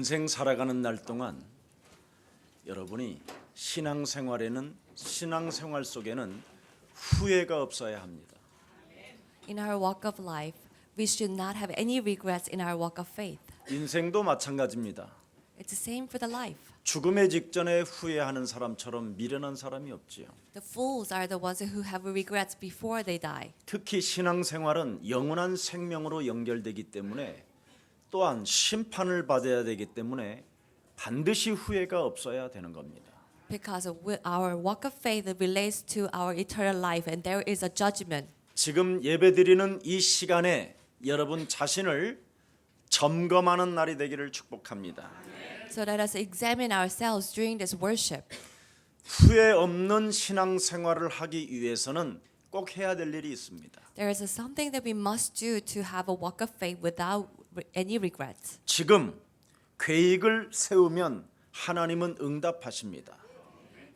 인생 살아가는 날 동안 여러분이 신앙생활 속에는 후회가 없어야 합니다. In our walk of life, we should not have any regrets in our walk of faith. 인생도 마찬가지입니다. It's the same for the life. 죽음의 직전에 후회하는 사람처럼 미련한 사람이 없지요. The fools are the ones who have regrets before they die. 특히 신앙생활은 영원한 생명으로 연결되기 때문에 또한 심판을 받아야 되기 때문에 반드시 후회가 없어야 되는 겁니다. Because our walk of faith relates to our eternal life and there is a judgment. 지금 예배드리는 이 시간에 여러분 자신을 점검하는 날이 되기를 축복합니다. So let us examine ourselves during this worship. 후회 없는 신앙생활을 하기 위해서는 꼭 해야 될 일이 있습니다. There is something that we must do to have a walk of faith without any regrets. 지금 계획을 세우면 하나님은 응답하십니다.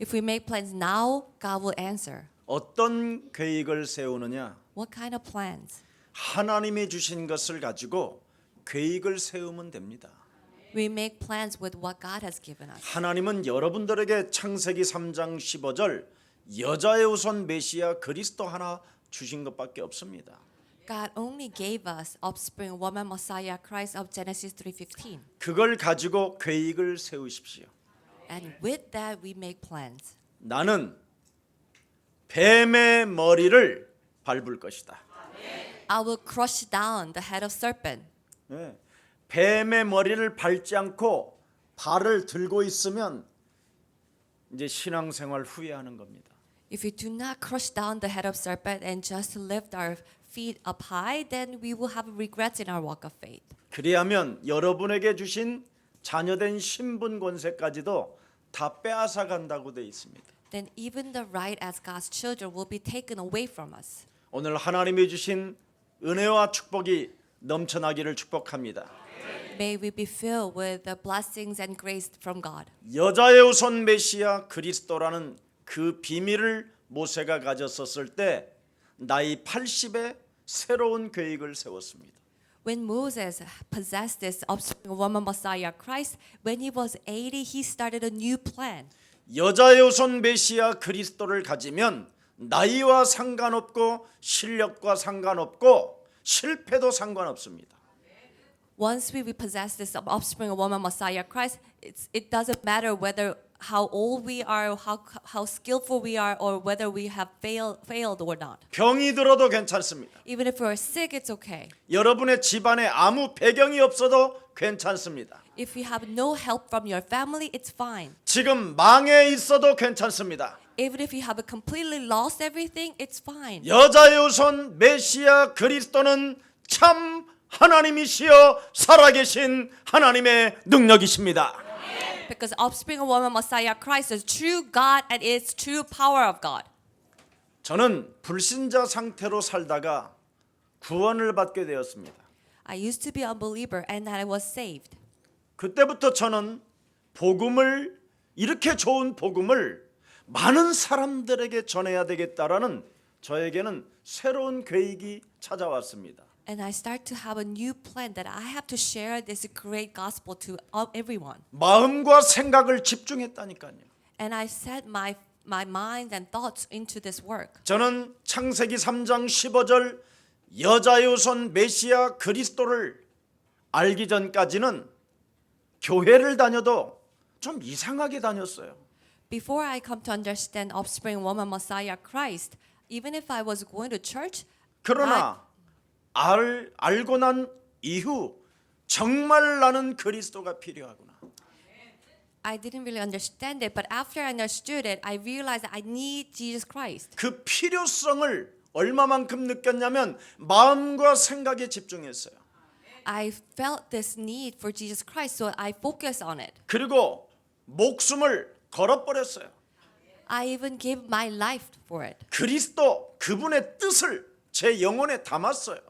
If we make plans now, God will answer. 어떤 계획을 세우느냐? What kind of plans? 하나님이 주신 것을 가지고 계획을 세우면 됩니다. We make plans with what God has given us. 하나님은 여러분들에게 창세기 3장 15절 여자의 우선 메시아 그리스도 하나 주신 것밖에 없습니다. God only gave us offspring, woman, Messiah, Christ of Genesis 3:15. 그걸 가지고 계획을 세우십시오. And with that we make plans. 나는 뱀의 머리를 밟을 것이다. I will crush down the head of serpent. 네. 뱀의 머리를 밟지 않고 발을 들고 있으면 이제 신앙생활 후회하는 겁니다. If we do not crush down the head of serpent and just lift our feet up high, then we will have regrets in our walk of faith. 그리하면 여러분에게 주신 자녀된 신분 권세까지도 다 빼앗아 간다고 돼 있습니다. Then even the right as God's children will be taken away from us. 오늘 하나님이 주신 은혜와 축복이 넘쳐나기를 축복합니다. May we be filled with the blessings and grace from God. 여자의 우선 메시아 그리스도라는 그 비밀을 모세가 가졌었을 때 나이 80에 새로운 계획을 세웠습니다. When Moses possessed this offspring woman Messiah Christ, when he was 80, he started a new plan. 여자의 우선 메시아 그리스도를 가지면 나이와 상관없고 실력과 상관없고 실패도 상관없습니다. Once we possess this offspring woman Messiah Christ, it doesn't matter whether how old we are, how skillful we are, or whether we have failed or not. 병이 들어도 괜찮습니다. Even if we're sick, it's okay. 여러분의 집안에 아무 배경이 없어도 괜찮습니다. If you have no help from your family, it's fine. 지금 망해 있어도 괜찮습니다. Even if you have completely lost everything, it's fine. 여자의 우선 메시아 그리스도는 참 하나님이시여 살아계신 하나님의 능력이십니다. Because offspring of woman Messiah Christ is true God and is true power of God. 저는 불신자 상태로 살다가 구원을 받게 되었습니다. I used to be an unbeliever and I was saved. 그때부터 저는 복음을 이렇게 좋은 복음을 많은 사람들에게 전해야 되겠다라는 저에게는 새로운 계획이 찾아왔습니다. And I start to have a new plan that I have to share this great gospel to everyone. 마음과 생각을 집중했다니까요. And I set my mind and thoughts into this work. 저는 창세기 3장 15절 여자의 우선 메시아 그리스도를 알기 전까지는 교회를 다녀도 좀 이상하게 다녔어요. Before I come to understand offspring woman Messiah Christ, even if I was going to church, 그러나 알고 난 이후 정말 나는 그리스도가 필요하구나. I didn't really understand it, but after I understood it, I realized that I need Jesus Christ. 그 필요성을 얼마만큼 느꼈냐면 마음과 생각에 집중했어요. I felt this need for Jesus Christ, so I focused on it. 그리고 목숨을 걸어버렸어요. I even gave my life for it. 그리스도 그분의 뜻을 제 영혼에 담았어요.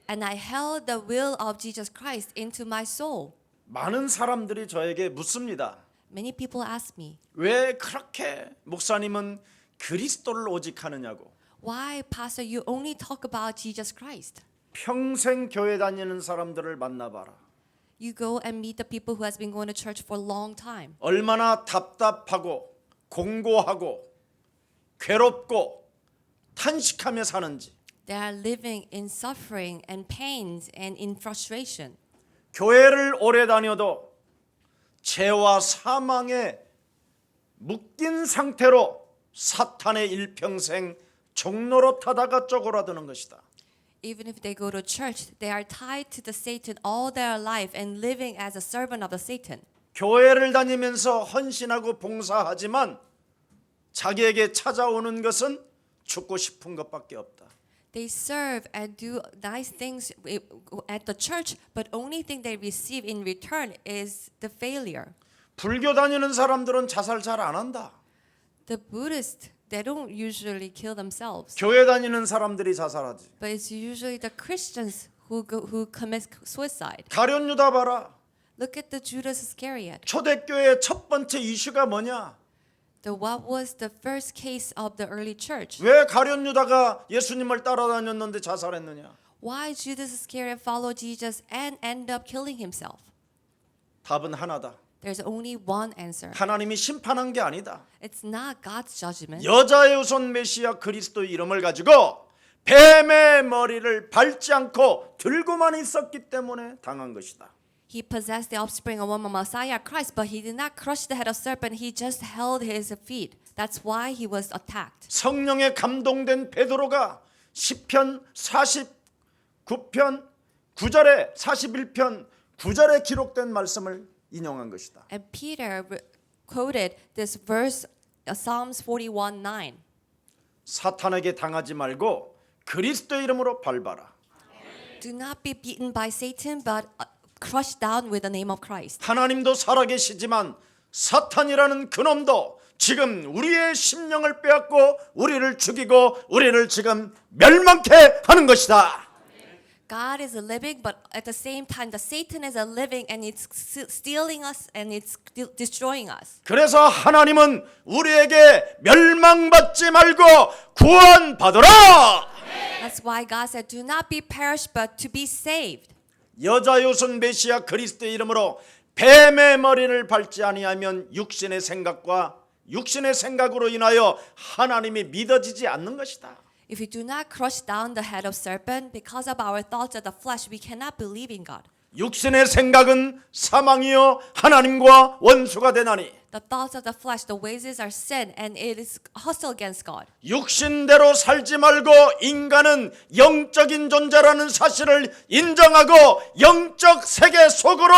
And I held the will of Jesus Christ into my soul. 많은 사람들이 저에게 묻습니다. Many people ask me, 왜 그렇게 목사님은 그리스도를 오직 하느냐고. why, Pastor, you only talk about Jesus Christ? 평생 교회 다니는 사람들을 만나봐라. You go and meet the people who has been going to church for a long time. 얼마나 답답하고 공고하고 괴롭고 탄식하며 사는지. They are living in suffering and pains and in frustration. 교회를 오래 다녀도 죄와 사망에 묶인 상태로 사탄의 일평생 종로로 타다가 쪼그라드는 것이다. Even if they go to church, they are tied to the Satan all their life and living as a servant of the Satan. 교회를 다니면서 헌신하고 봉사하지만 자기에게 찾아오는 것은 죽고 싶은 것밖에 없다. They serve and do nice things at the church, but only thing they receive in return is the failure. 불교 다니는 사람들은 자살 잘 안 한다. The Buddhists, they don't usually kill themselves, 교회 다니는 사람들이 자살하지. but it's usually the Christians who commit suicide. 가룟 유다 봐라. Look at the Judas Iscariot. 초대교회의 첫 번째 이슈가 뭐냐? What was the first case of the early church? 왜 가룟 유다가 예수님을 따라다녔는데 자살했느냐? Why Judas Iscariot followed Jesus and ended up killing himself? 답은 하나다. There's only one answer. 하나님이 심판한 게 아니다. It's not God's judgment. 여자의 우선 메시아 그리스도의 이름을 가지고 뱀의 머리를 밟지 않고 들고만 있었기 때문에 당한 것이다. He possessed the offspring of woman Messiah Christ, but he did not crush the head of serpent. He just held his feet. That's why he was attacked. 성령에 감동된 베드로가 시편 49편 9절에 41편 9절에 기록된 말씀을 인용한 것이다. And Peter quoted this verse, Psalms 41:9. 사탄에게 당하지 말고 그리스도의 이름으로 밟아라. Do not be beaten by Satan, but crushed down with the name of Christ. 하나님도 살아계시지만 사탄이라는 그놈도 지금 우리의 심령을 빼앗고 우리를 죽이고 우리를 지금 멸망케 하는 것이다. God is a living, but at the same time, the Satan is a living, and it's stealing us and it's destroying us. 그래서 하나님은 우리에게 멸망받지 말고 구원받으라. That's why God said, "Do not be perished, but to be saved." 여자 요손 메시아 그리스도의 이름으로 뱀의 머리를 밟지 아니하면 육신의 생각으로 인하여 하나님이 믿어지지 않는 것이다. If we do not crush down the head of serpent because of our thoughts of the flesh, we cannot believe in God. 육신의 생각은 사망이요 하나님과 원수가 되나니 The thoughts of the flesh, the ways are sin, and it is hostile against God. 육신대로 살지 말고 인간은 영적인 존재라는 사실을 인정하고 영적 세계 속으로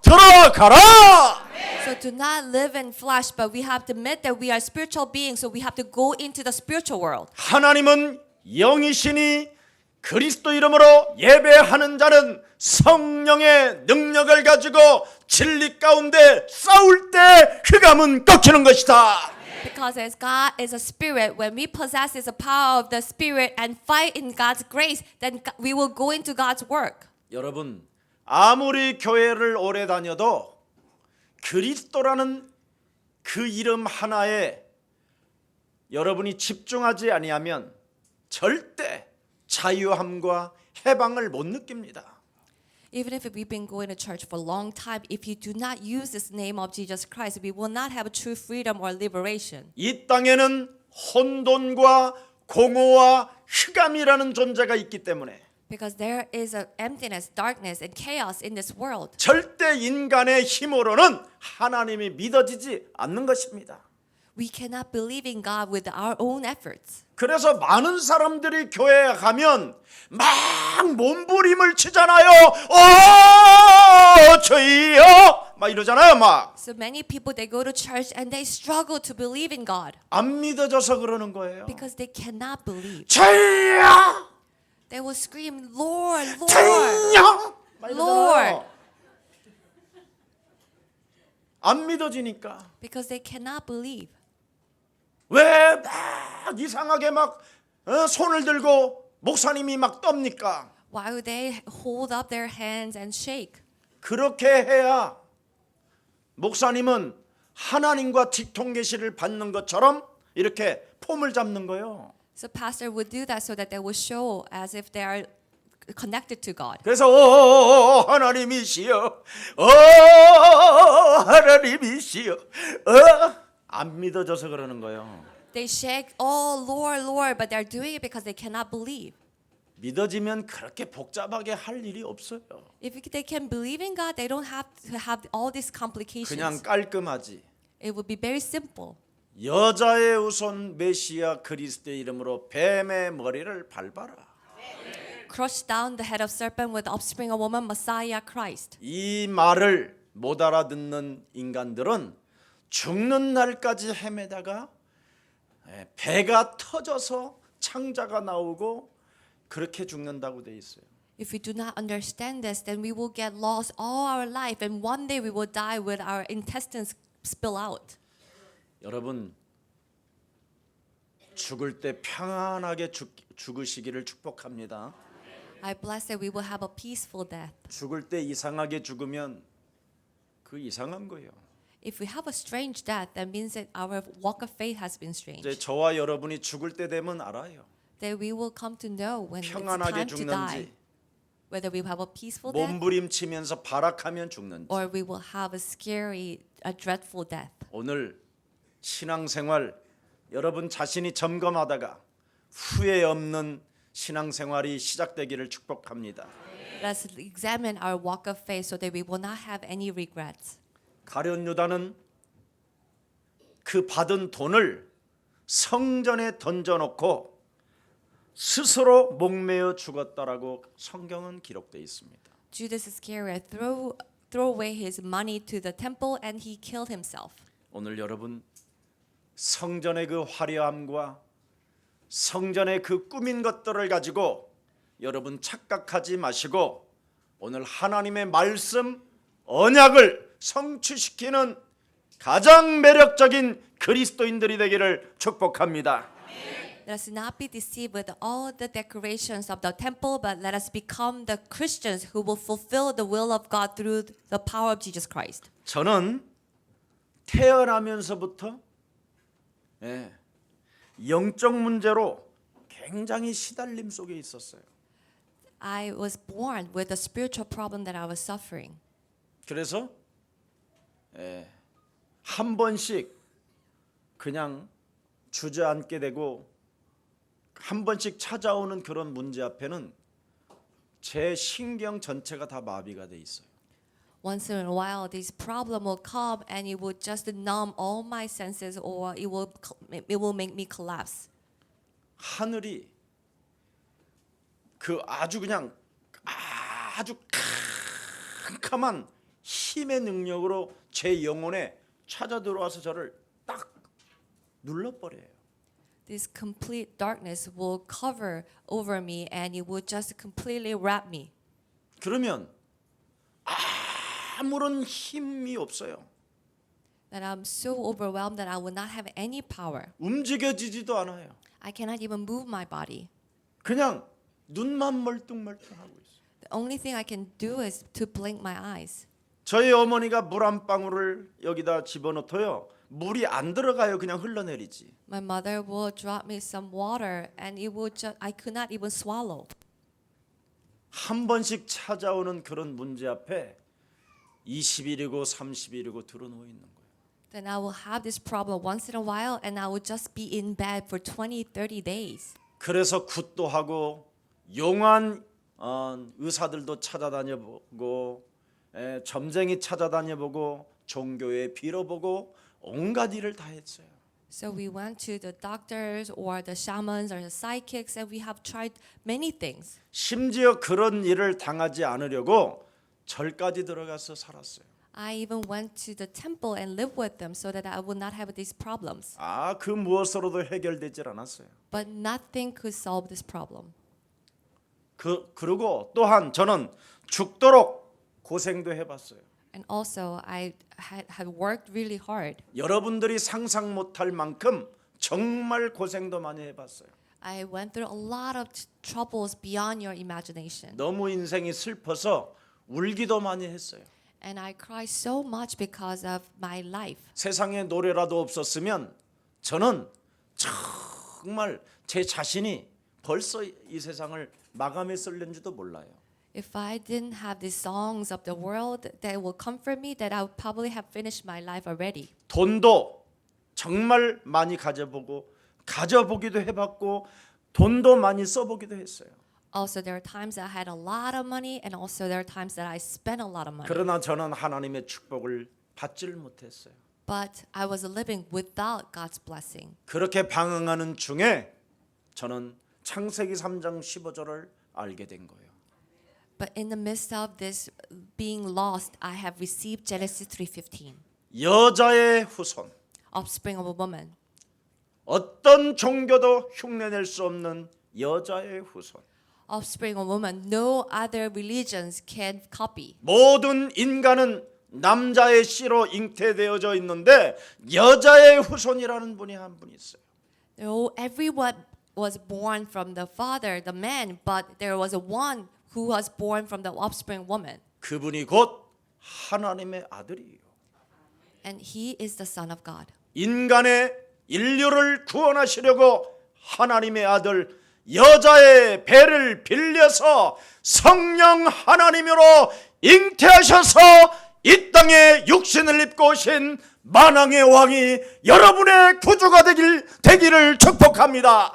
들어가라. So do not live in flesh, but we have to admit that we are spiritual beings, so we have to go into the spiritual world. 하나님은 영이시니 그리스도 이름으로 예배하는 자는 성령의 능력을 가지고 진리 가운데 싸울 때 흑암은 꺾이는 것이다. Because as God is a spirit, when we possess the power of the spirit and fight in God's grace, then we will go into God's work. 여러분, 아무리 교회를 오래 다녀도 그리스도라는 그 이름 하나에 여러분이 집중하지 아니하면 절대 자유함과 해방을 못 느낍니다. Even if we've been going to church for a long time, if you do not use this name of Jesus Christ, we will not have a true freedom or liberation. 이 땅에는 혼돈과 공허와 흑암이라는 존재가 있기 때문에 Because there is a emptiness, darkness, and chaos in this world. 절대 인간의 힘으로는 하나님이 믿어지지 않는 것입니다. We cannot believe in God with our own efforts. 그래서 많은 사람들이 교회에 가면 막 몸부림을 치잖아요. 주여 막 이러잖아요. 막 So many people, they go to church and they struggle to believe in God 안 믿어져서 그러는 거예요. because they cannot believe. 주여 They will scream, Lord, Lord. 주여 막 이러잖아요. Lord. 안 믿어지니까 Because they cannot believe. 왜 막 이상하게 막 손을 들고 목사님이 막 떱니까? Why would they hold up their hands and shake? 그렇게 해야 목사님은 하나님과 직통계시를 받는 것처럼 이렇게 폼을 잡는 거예요. So pastor would do that so that they will show as if they are connected to God. 그래서 하나님이시여, 하나님이시여, 안 믿어져서 그러는 거예요. They shake, oh Lord, Lord, but they're doing it because they cannot believe. 믿어지면 그렇게 복잡하게 할 일이 없어요. If they can believe in God, they don't have to have all these complications. 그냥 깔끔하지. It would be very simple. 여자의 우선 메시아 그리스도의 이름으로 뱀의 머리를 밟아라. Crush down the head of serpent with the offspring of woman, Messiah Christ. 이 말을 못 알아듣는 인간들은 죽는 날까지 헤매다가 배가 터져서 창자가 나오고 그렇게 죽는다고 돼 있어요. If we do not understand this, then we will get lost all our life, and one day we will die with our intestines spill out. 여러분 죽을 때 평안하게 죽으시기를 축복합니다. I bless that we will have a peaceful death. 죽을 때 이상하게 죽으면 그 이상한 거예요. If we have a strange death, that means that our walk of faith has been strange. 이제 저와 여러분이 죽을 때 되면 알아요. That we will come to know when it's 평안하게 time to die, 죽는지, whether we have a peaceful death 몸부림치면서 발악하면 죽는지. or we will have a scary, a dreadful death. 오늘 신앙생활 여러분 자신이 점검하다가 후회 없는 신앙생활이 시작되기를 축복합니다. Let us examine our walk of faith so that we will not have any regrets. 가룟 유다는 그 받은 돈을 성전에 던져놓고 스스로 목매어 죽었다라고 성경은 기록되어 있습니다. Judas Iscariot threw away his money to the temple and he killed himself. 오늘 여러분 성전의 그 화려함과 성전의 그 꾸민 것들을 가지고 여러분 착각하지 마시고 오늘 하나님의 말씀 언약을 성취시키는 가장 매력적인 그리스도인들이 되기를 축복합니다. Let us not be deceived with all the decorations of the temple, but let us become the Christians who will fulfill the will of God through the power of Jesus Christ. 저는 태어나면서부터 영적 문제로 굉장히 시달림 속에 있었어요. I was born with a spiritual problem that I was suffering. 그래서 한 번씩 그냥 주저앉게 되고 한 번씩 찾아오는 그런 문제 앞에는 제 신경 전체가 다 마비가 돼 있어요. Once in a while, this problem will come and it will just numb all my senses, or it will make me collapse. 하늘이 그 아주 그냥 아주 캄캄한 힘의 능력으로 제 영혼에 찾아 들어와서 저를 딱 눌러버려요. This complete darkness will cover over me and it will just completely wrap me. 그러면 아무런 힘이 없어요. That I'm so overwhelmed that I will not have any power. 움직여지지도 않아요. I cannot even move my body. 그냥 눈만 멀뚱멀뚱하고 있어요. The only thing I can do is to blink my eyes. 저희 어머니가 물 한 방울을 여기다 집어넣어요. 물이 안 들어가요. 그냥 흘러내리지. My mother will drop me some water and it will just I could not even swallow. 한 번씩 찾아오는 그런 문제 앞에 20일이고 30일이고 들어누워 있는 거예요. Then I will have this problem once in a while and I will just be in bed for 20, 30 days. 그래서 굿도 하고 용한 의사들도 찾아다녀보고 점쟁이 찾아다녀보고 종교에 빌어보고 온갖 일을 다 했어요. So we went to the doctors or the shamans or the psychics and we have tried many things. 심지어 그런 일을 당하지 않으려고 절까지 들어가서 살았어요. I even went to the temple and lived with them so that I would not have these problems. 그 무엇으로도 해결되질 않았어요. But nothing could solve this problem. 그리고 또한 저는 죽도록 고생도 해봤어요. And also I had worked really hard. 여러분들이 상상 못할 만큼 정말 고생도 많이 해봤어요. I went through a lot of troubles beyond your imagination. 너무 인생이 슬퍼서 울기도 많이 했어요. And I cried so much because of my life. 세상에 노래라도 없었으면 저는 정말 제 자신이 벌써 이 세상을 마감했을는지도 몰라요. If I didn't have these songs of the world that will comfort me, that I would probably have finished my life already. 돈도 정말 많이 가져보기도 해봤고 돈도 많이 써보기도 했어요. Also, there are times that I had a lot of money, and also there are times that I spent a lot of money. 그러나 저는 하나님의 축복을 받지를 못했어요. But I was living without God's blessing. 그렇게 방황하는 중에 저는 창세기 3장 15절을 알게 된 거예요. But in the midst of this being lost, I have received Genesis 3:15, 여자의 후손, offspring of a woman. 어떤 종교도 흉내낼 수 없는 여자의 후손. Offspring of a woman, no other religions can copy. 모든 인간은 남자의 씨로 잉태되어져 있는데 여자의 후손이라는 분이 한 분 있어요. No, everyone was born from the father, the man, but there was a one who was born from the offspring woman, 그분이 곧 하나님의 아들이에요. and he is the Son of God. 인간의 인류를 구원하시려고 하나님의 아들 여자의 배를 빌려서 성령 하나님으로 잉태하셔서 이 땅에 육신을 입고 오신 만왕의 왕이 여러분의 구주가 되기를 축복합니다.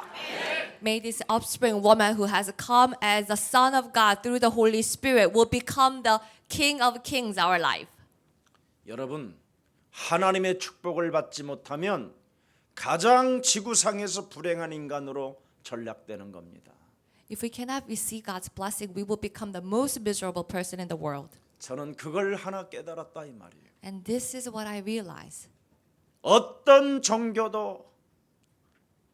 May this offspring woman who has come as the Son of God through the Holy Spirit will become the King of Kings our life. 여러분, 하나님의 축복을 받지 못하면 가장 지구상에서 불행한 인간으로 전락되는 겁니다. If we cannot receive God's blessing, we will become the most miserable person in the world. 저는 그걸 하나 깨달았다 이 말이에요. And this is what I realize. 어떤 종교도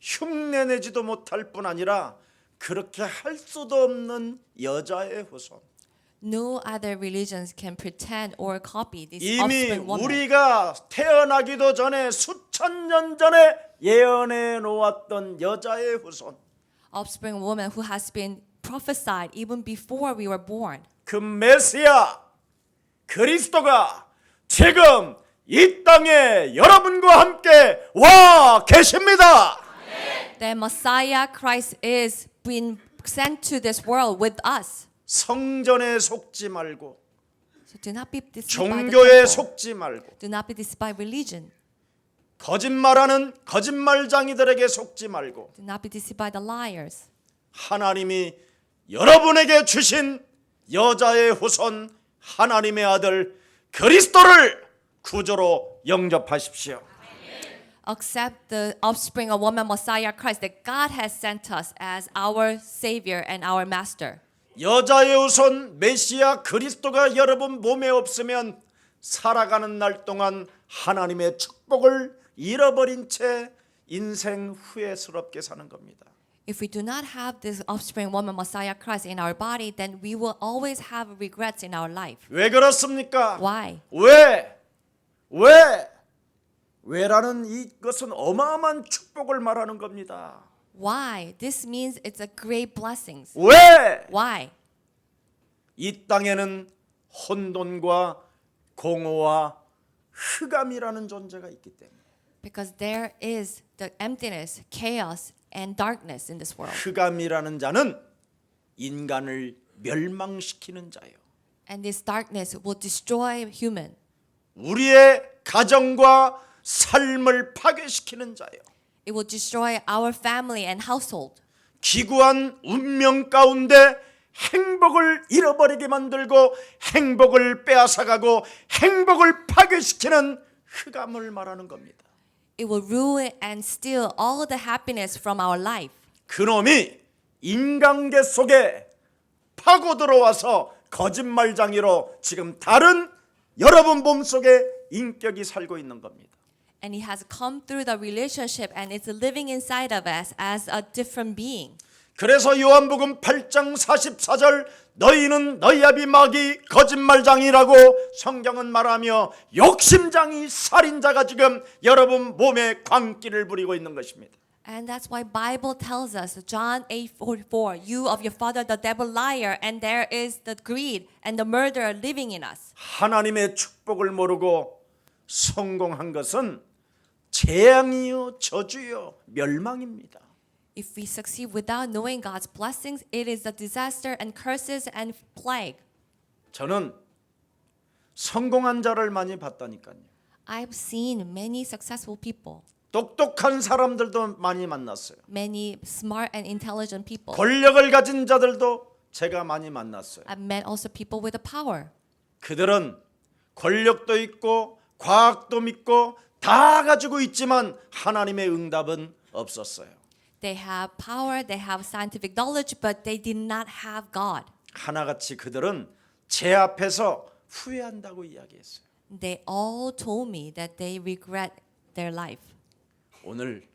흉내내지도 못할 뿐 아니라 그렇게 할 수도 없는 여자의 후손. No other religions can pretend or copy this 이미 offspring woman. 우리가 태어나기도 전에 수천 년 전에 예언해 놓았던 여자의 후손. Offspring woman who has been prophesied even before we were born. 그 메시아 그리스도가 지금 이 땅에 여러분과 함께 와 계십니다. That Messiah Christ is being sent to this world with us. 성전에 속지 말고 So do not be deceived by the 종교에 temple. 속지 말고 Do not be deceived by religion. 거짓말하는 거짓말장이들에게 속지 말고 Do not be deceived by the liars. 하나님이 여러분에게 주신 여자의 후손 하나님의 아들 그리스도를 구주로 영접하십시오. Accept the offspring of woman Messiah Christ that God has sent us as our Savior and our Master. 여자의 후손 메시아 그리스도가 여러분 몸에 없으면 살아가는 날 동안 하나님의 축복을 잃어버린 채 인생 후회스럽게 사는 겁니다. If we do not have this offspring woman Messiah Christ in our body, then we will always have regrets in our life. 왜 그렇습니까? Why? 왜라는 이것은 어마어마한 축복을 말하는 겁니다. Why? This means it's a great blessings. 왜? Why? 이 땅에는 혼돈과 공허와 흑암이라는 존재가 있기 때문에. Because there is the emptiness, chaos, and darkness in this world. 흑암이라는 자는 인간을 멸망시키는 자예요. And this darkness will destroy human. 우리의 가정과 삶을 파괴시키는 자예요. It will destroy our family and household. 기구한 운명 가운데 행복을 잃어버리게 만들고 행복을 빼앗아가고 행복을 파괴시키는 흑암을 말하는 겁니다. It will ruin and steal all the happiness from our life. 그놈이 인간계 속에 파고 들어와서 거짓말장이로 지금 다른 여러분 몸속에 인격이 살고 있는 겁니다. And he has come through the relationship and is living inside of us as a different being. 그래서 요한복음 8장 44절 너희는 너희 아비 마귀 거짓말장이라고 성경은 말하며 욕심장이 살인자가 지금 여러분 몸에 광기를 부리고 있는 것입니다. And that's why Bible tells us, John 8:44, you of your father the devil liar, and there is the greed and the murderer living in us. 하나님의 축복을 모르고 성공한 것은 재앙이요 저주요 멸망입니다. If we succeed without knowing God's blessings, it is a disaster and curses and plague. 저는 성공한 자를 많이 봤다니까요. I've seen many successful people, 똑똑한 사람들도 많이 만났어요. many smart and intelligent people. 권력을 가진 자들도 제가 많이 만났어요. I've met also people with a power. 그들은 권력도 있고 과학도 믿고 다 가지고 있지만 하나님의 응답은 없었어요. They have power, they have scientific knowledge, but they did not have God. 하나같이 그들은 제 앞에서 후회한다고 이야기했어요. They all told me that they regret their life. 오늘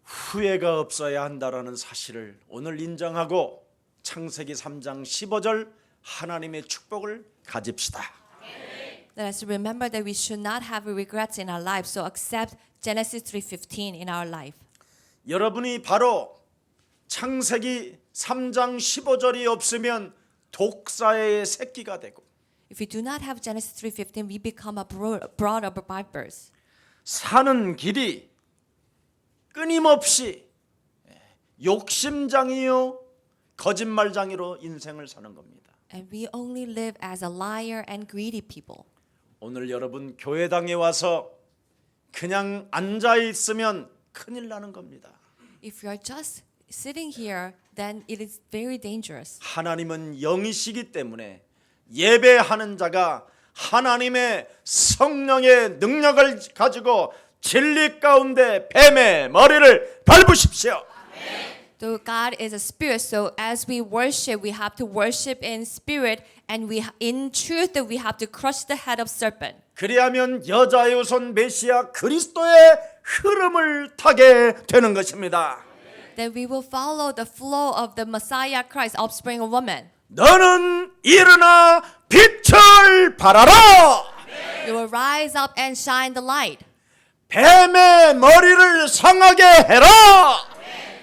후회가 없어야 한다라는 사실을 오늘 인정하고 창세기 3장 15절 하나님의 축복을 가집시다. Let us remember that we should not have regrets in our life, so accept Genesis 3:15 in our life. 여러분이 바로 창세기 3장 15절이 없으면 독사의 새끼가 되고 If we do not have Genesis 3:15, we become a brood of vipers. 사는 길이 끊임없이 욕심장이요 거짓말장이로 인생을 사는 겁니다. And we only live as a liar and greedy people. 오늘 여러분 교회당에 와서 그냥 앉아 있으면 큰일 나는 겁니다. If you are just sitting here, then it is very dangerous. 하나님은 영이시기 때문에 예배하는 자가 하나님의 성령의 능력을 가지고 진리 가운데 뱀의 머리를 밟으십시오. So God is a spirit, so as we worship, we have to worship in spirit, and in truth that we have to crush the head of serpent. 그리하면 여자의 후손 메시아 그리스도의 흐름을 타게 되는 것입니다. Then we will follow the flow of the Messiah Christ, offspring of woman. 너는 일어나 빛을 발하라. You will rise up and shine the light. 뱀의 머리를 상하게 해라.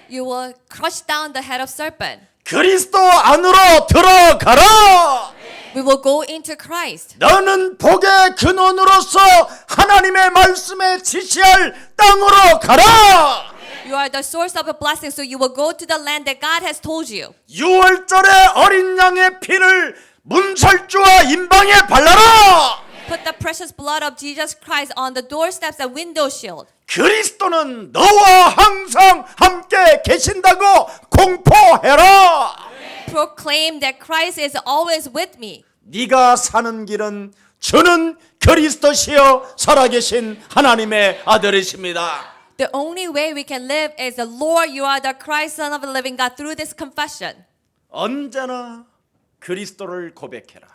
You will crush down the head of serpent. 그리스도 안으로 들어가라. We will go into Christ. 너는 복의 근원으로서 하나님의 말씀에 지시할 땅으로 가라. You are the source of a blessing, so you will go to the land that God has told you. 6월절에 어린 양의 피를 문설주와 임방에 발라라. Put the precious blood of Jesus Christ on the doorsteps and window shield. 그리스도는 너와 항상 함께 계신다고 공포해라. Proclaim that Christ is always with me. 네가 사는 길은 주는 그리스도시요 살아계신 하나님의 아들이십니다. The only way we can live is the Lord, you are the Christ, Son of the living God, through this confession. 언제나 그리스도를 고백해라.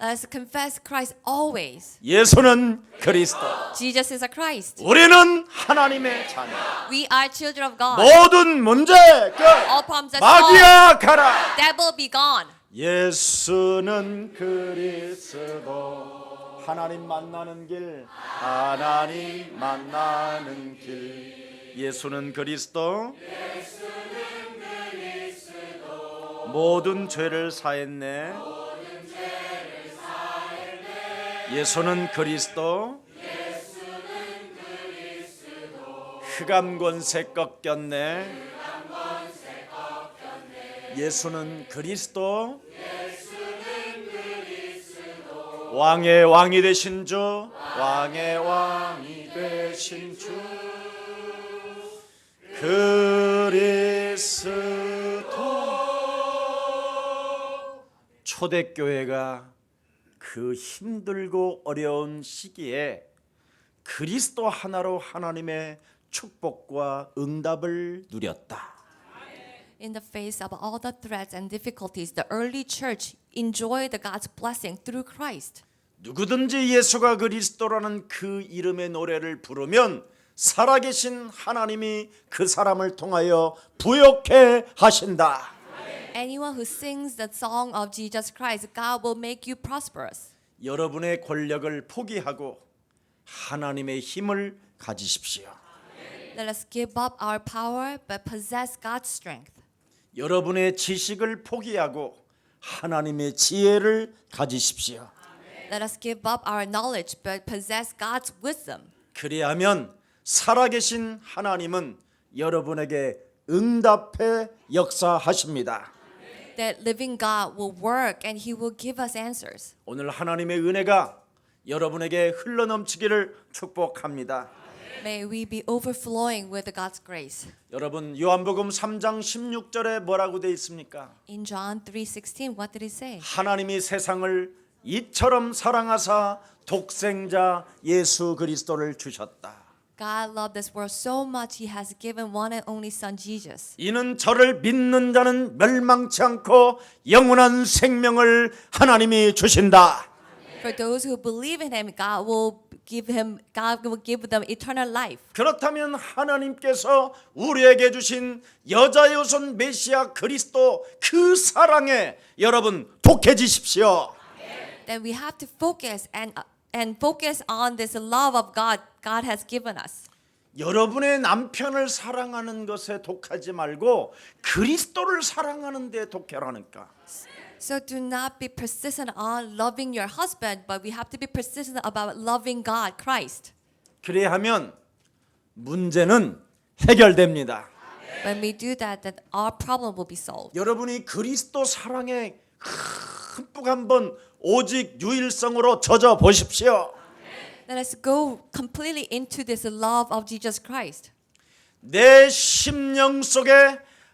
Let us confess Christ always. 예수는 그리스도. Jesus is a Christ. 우리는 하나님의 자녀. We are children of God. 모든 문제 끝. All problems are solved. 마귀야 가라. Devil be gone. 예수는 그리스도. 하나님 만나는 길. 하나님 만나는 길. 예수는 그리스도. 모든 죄를 사했네. 예수는 그리스도. 흑암 권세 꺾였네. 예수는 그리스도. 왕의 왕이 되신 주. 왕의 왕이 되신 주. 그리스도. 초대교회가 그 힘들고 어려운 시기에 그리스도 하나로 하나님의 축복과 응답을 누렸다. In the face of all the threats and difficulties, the early church enjoyed the God's blessing through Christ. 누구든지 예수가 그리스도라는 그 이름의 노래를 부르면 살아계신 하나님이 그 사람을 통하여 부욕해 하신다. Anyone who sings the song of Jesus Christ, God will make you prosperous. 여러분의 권력을 포기하고 하나님의 힘을 가지십시오. Let us give up our power but possess God's strength. 여러분의 지식을 포기하고 하나님의 지혜를 가지십시오. Let us give up our knowledge but possess God's wisdom. 그리하면 살아계신 하나님은 여러분에게 응답해 역사하십니다. That living God will work and He will give us answers. 오늘 하나님의 은혜가 여러분에게 흘러넘치기를 축복합니다. May we be overflowing with God's grace. 여러분 요한복음 3장 16절에 뭐라고 되어 있습니까? In John 3:16, what did He say? 하나님이 세상을 이처럼 사랑하사 독생자 예수 그리스도를 주셨다. God loved this world so much He has given one and only Son Jesus. 이는 저를 믿는 자는 멸망치 않고 영원한 생명을 하나님이 주신다. For those who believe in Him, God will give them eternal life. 그렇다면 하나님께서 우리에게 주신 여자의 후손 메시아 그리스도 그 사랑에 여러분 독해지십시오. Then we have to focus and focus on this love of God has given us. 여러분의 남편을 사랑하는 것에 독하지 말고 그리스도를 사랑하는 데 독해라니까. So do not be persistent on loving your husband, but we have to be persistent about loving God, Christ. 그래야 하면 문제는 해결됩니다. When we do that, then our problem will be solved. 여러분이 그리스도 사랑에 흠뻑 한번 오직 유일성으로 젖어 보십시오. Let us go completely into this love of Jesus Christ. 내 심령 속에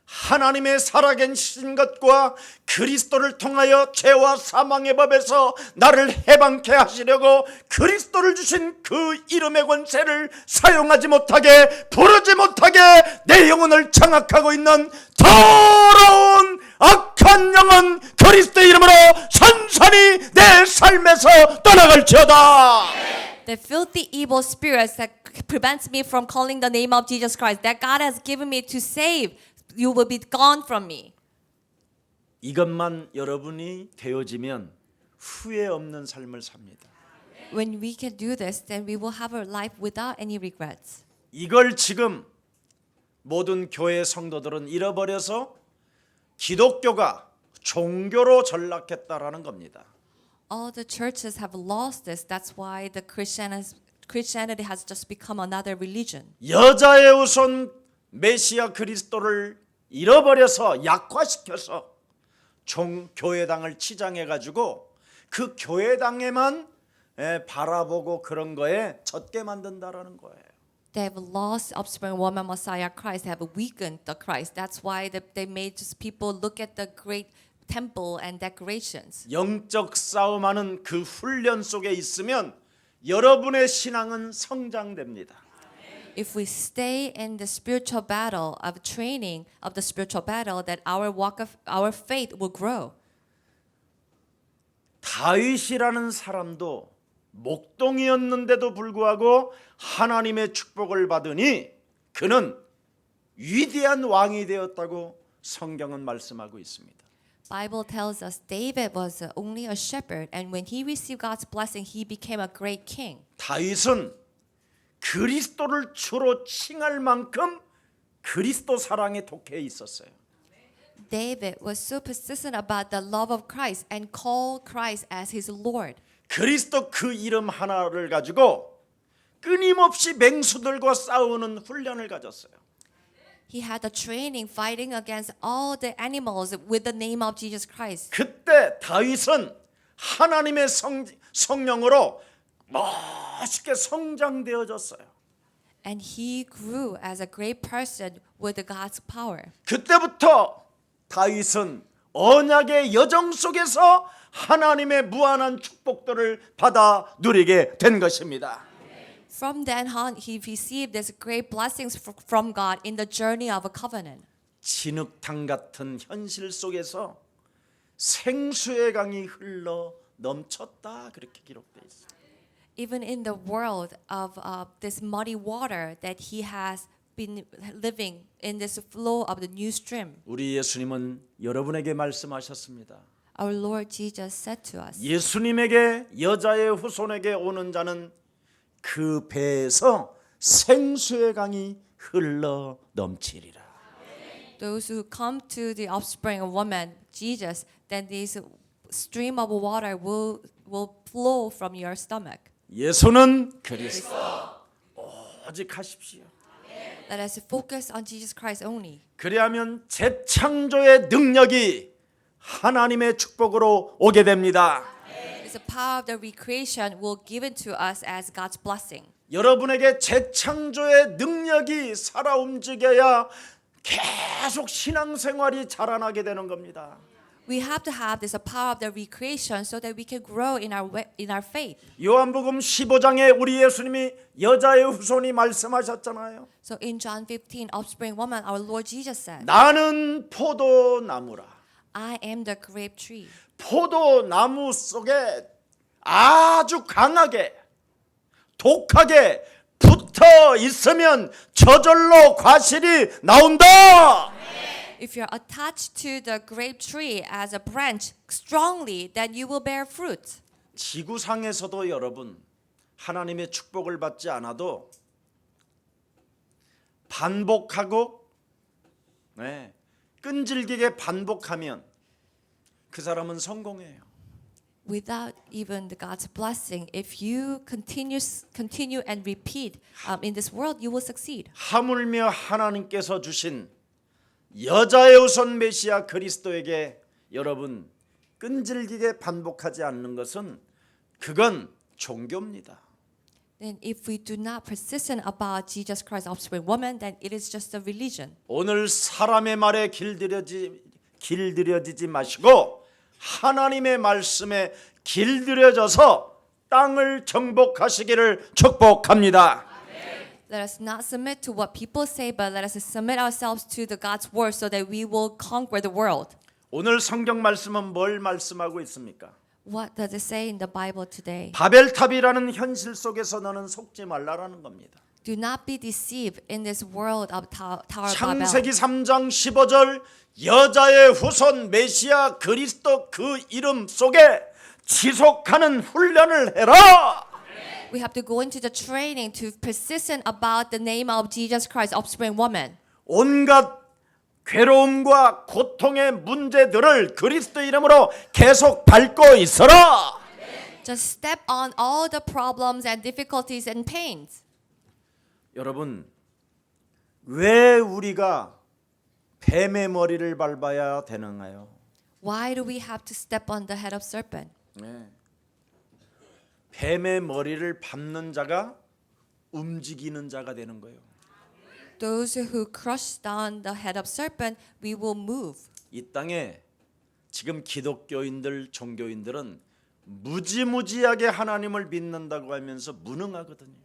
하나님의 살아계신 것과 그리스도를 통하여 죄와 사망의 법에서 나를 해방케 하시려고 그리스도를 주신 그 이름의 권세를 사용하지 못하게 부르지 못하게 내 영혼을 장악하고 있는 더러운 악한 영혼 그리스도의 이름으로 산산이 내 삶에서 떠나갈지어다. The filthy evil spirits that prevents me from calling the name of Jesus Christ that God has given me to save, you will be gone from me. 이것만 여러분이 되어지면 후회 없는 삶을 삽니다. When we can do this, then we will have a life without any regrets. 이걸 지금 모든 교회 성도들은 잃어버려서 기독교가 종교로 전락했다라는 겁니다. All the churches have lost this. That's why the Christianity has just become another religion. 여자의 후손 메시아 그리스도를 잃어버려서 약화시켜서 교회당을 치장해 가지고 그 교회당에만 바라보고 그런 거에 젖게 만든다라는 거예요. They have lost offspring woman Messiah Christ. They have weakened the Christ. That's why they made just people look at the great temple and decorations. 영적 싸움하는 그 훈련 속에 있으면 여러분의 신앙은 성장됩니다. If we stay in the spiritual battle of training of the spiritual battle, that our faith will grow. 다윗이라는 사람도 목동이었는데도 불구하고 하나님의 축복을 받으니 그는 위대한 왕이 되었다고 성경은 말씀하고 있습니다. Bible tells us David was only a shepherd, and when he received God's blessing, he became a great king. 다윗은 그리스도를 주로 칭할 만큼 그리스도 사랑에 독해 있었어요. David was so persistent about the love of Christ and called Christ as his Lord. 그리스도 그 이름 하나를 가지고 끊임없이 맹수들과 싸우는 훈련을 가졌어요. He had the training fighting against all the animals with the name of Jesus Christ. 그때 다윗은 하나님의 성령으로 멋있게 성장되어졌어요. And he grew as a great person with God's power. 그때부터 다윗은 언약의 여정 속에서 하나님의 무한한 축복들을 받아 누리게 된 것입니다. From then on, he received these great blessings from God in the journey of a covenant. 진흙탕 같은 현실 속에서 생수의 강이 흘러 넘쳤다 그렇게 기록되어 있어요. Even in the world of this muddy water that he has been living in this flow of the new stream. 우리 예수님은 여러분에게 말씀하셨습니다. Our Lord Jesus said to us, 예수님에게 여자의 후손에게 오는 자는 그 배에서 생수의 강이 흘러 넘치리라. those who come to the offspring of woman, Jesus, then this stream of water will flow from your stomach. 예수는 그리스도. 오직 하십시오. Let us focus on Jesus Christ only. 그리하면 재창조의 능력이 하나님의 축복으로 오게 됩니다. It's the power of the recreation will given to us as God's blessing. 여러분에게 재창조의 능력이 살아 움직여야 계속 신앙생활이 자라나게 되는 겁니다. We have to have this power of the recreation so that we can grow in our faith. 요한복음 15장에 우리 예수님이 여자의 후손이 말씀하셨잖아요. So in John 15, offspring woman, our Lord Jesus said, 나는 포도나무라. I am the grape tree. 포도나무 속에 아주 강하게 독하게 붙어 있으면 저절로 과실이 나온다. If you're attached to the grape tree as a branch strongly, then you will bear fruit. 지구상에서도 여러분 하나님의 축복을 받지 않아도 반복하고 끈질기게 반복하면 그 사람은 성공해요. Without even the God's blessing, if you continue and repeat in this world, you will succeed. 하물며 하나님께서 주신 여자의 후손 메시아 그리스도에게 여러분 끈질기게 반복하지 않는 것은 그건 종교입니다. Then if we do not persistent about Jesus Christ, offspring woman, then it is just a religion. 오늘 사람의 말에 길들여지지 마시고 하나님의 말씀에 길들여져서 땅을 정복하시기를 축복합니다. Let us not submit to what people say, but let us submit ourselves to the God's word so that we will conquer the world. 오늘 성경 말씀은 뭘 말씀하고 있습니까? What does it say in the Bible today? 바벨탑이라는 현실 속에서 너는 속지 말라라는 겁니다. Do not be deceived in this world of Tower of 창세기 Babel. 3장 15절 여자의 후손 메시아 그리스도 그 이름 속에 지속하는 훈련을 해라. We have to go into the training to persistent about the name of Jesus Christ, offspring woman. 온갖 괴로움과 고통의 문제들을 그리스도 이름으로 계속 밟고 있어라. Just step on all the problems and difficulties and pains. 여러분 왜 우리가 뱀의 머리를 밟아야 되는가요? Why do we have to step on the head of serpent? 뱀의 머리를 밟는 자가 움직이는 자가 되는 거예요. Those who crush down the head of serpent, we will move. 이 땅에 지금 기독교인들, 종교인들은 무지무지하게 하나님을 믿는다고 하면서 무능하거든요.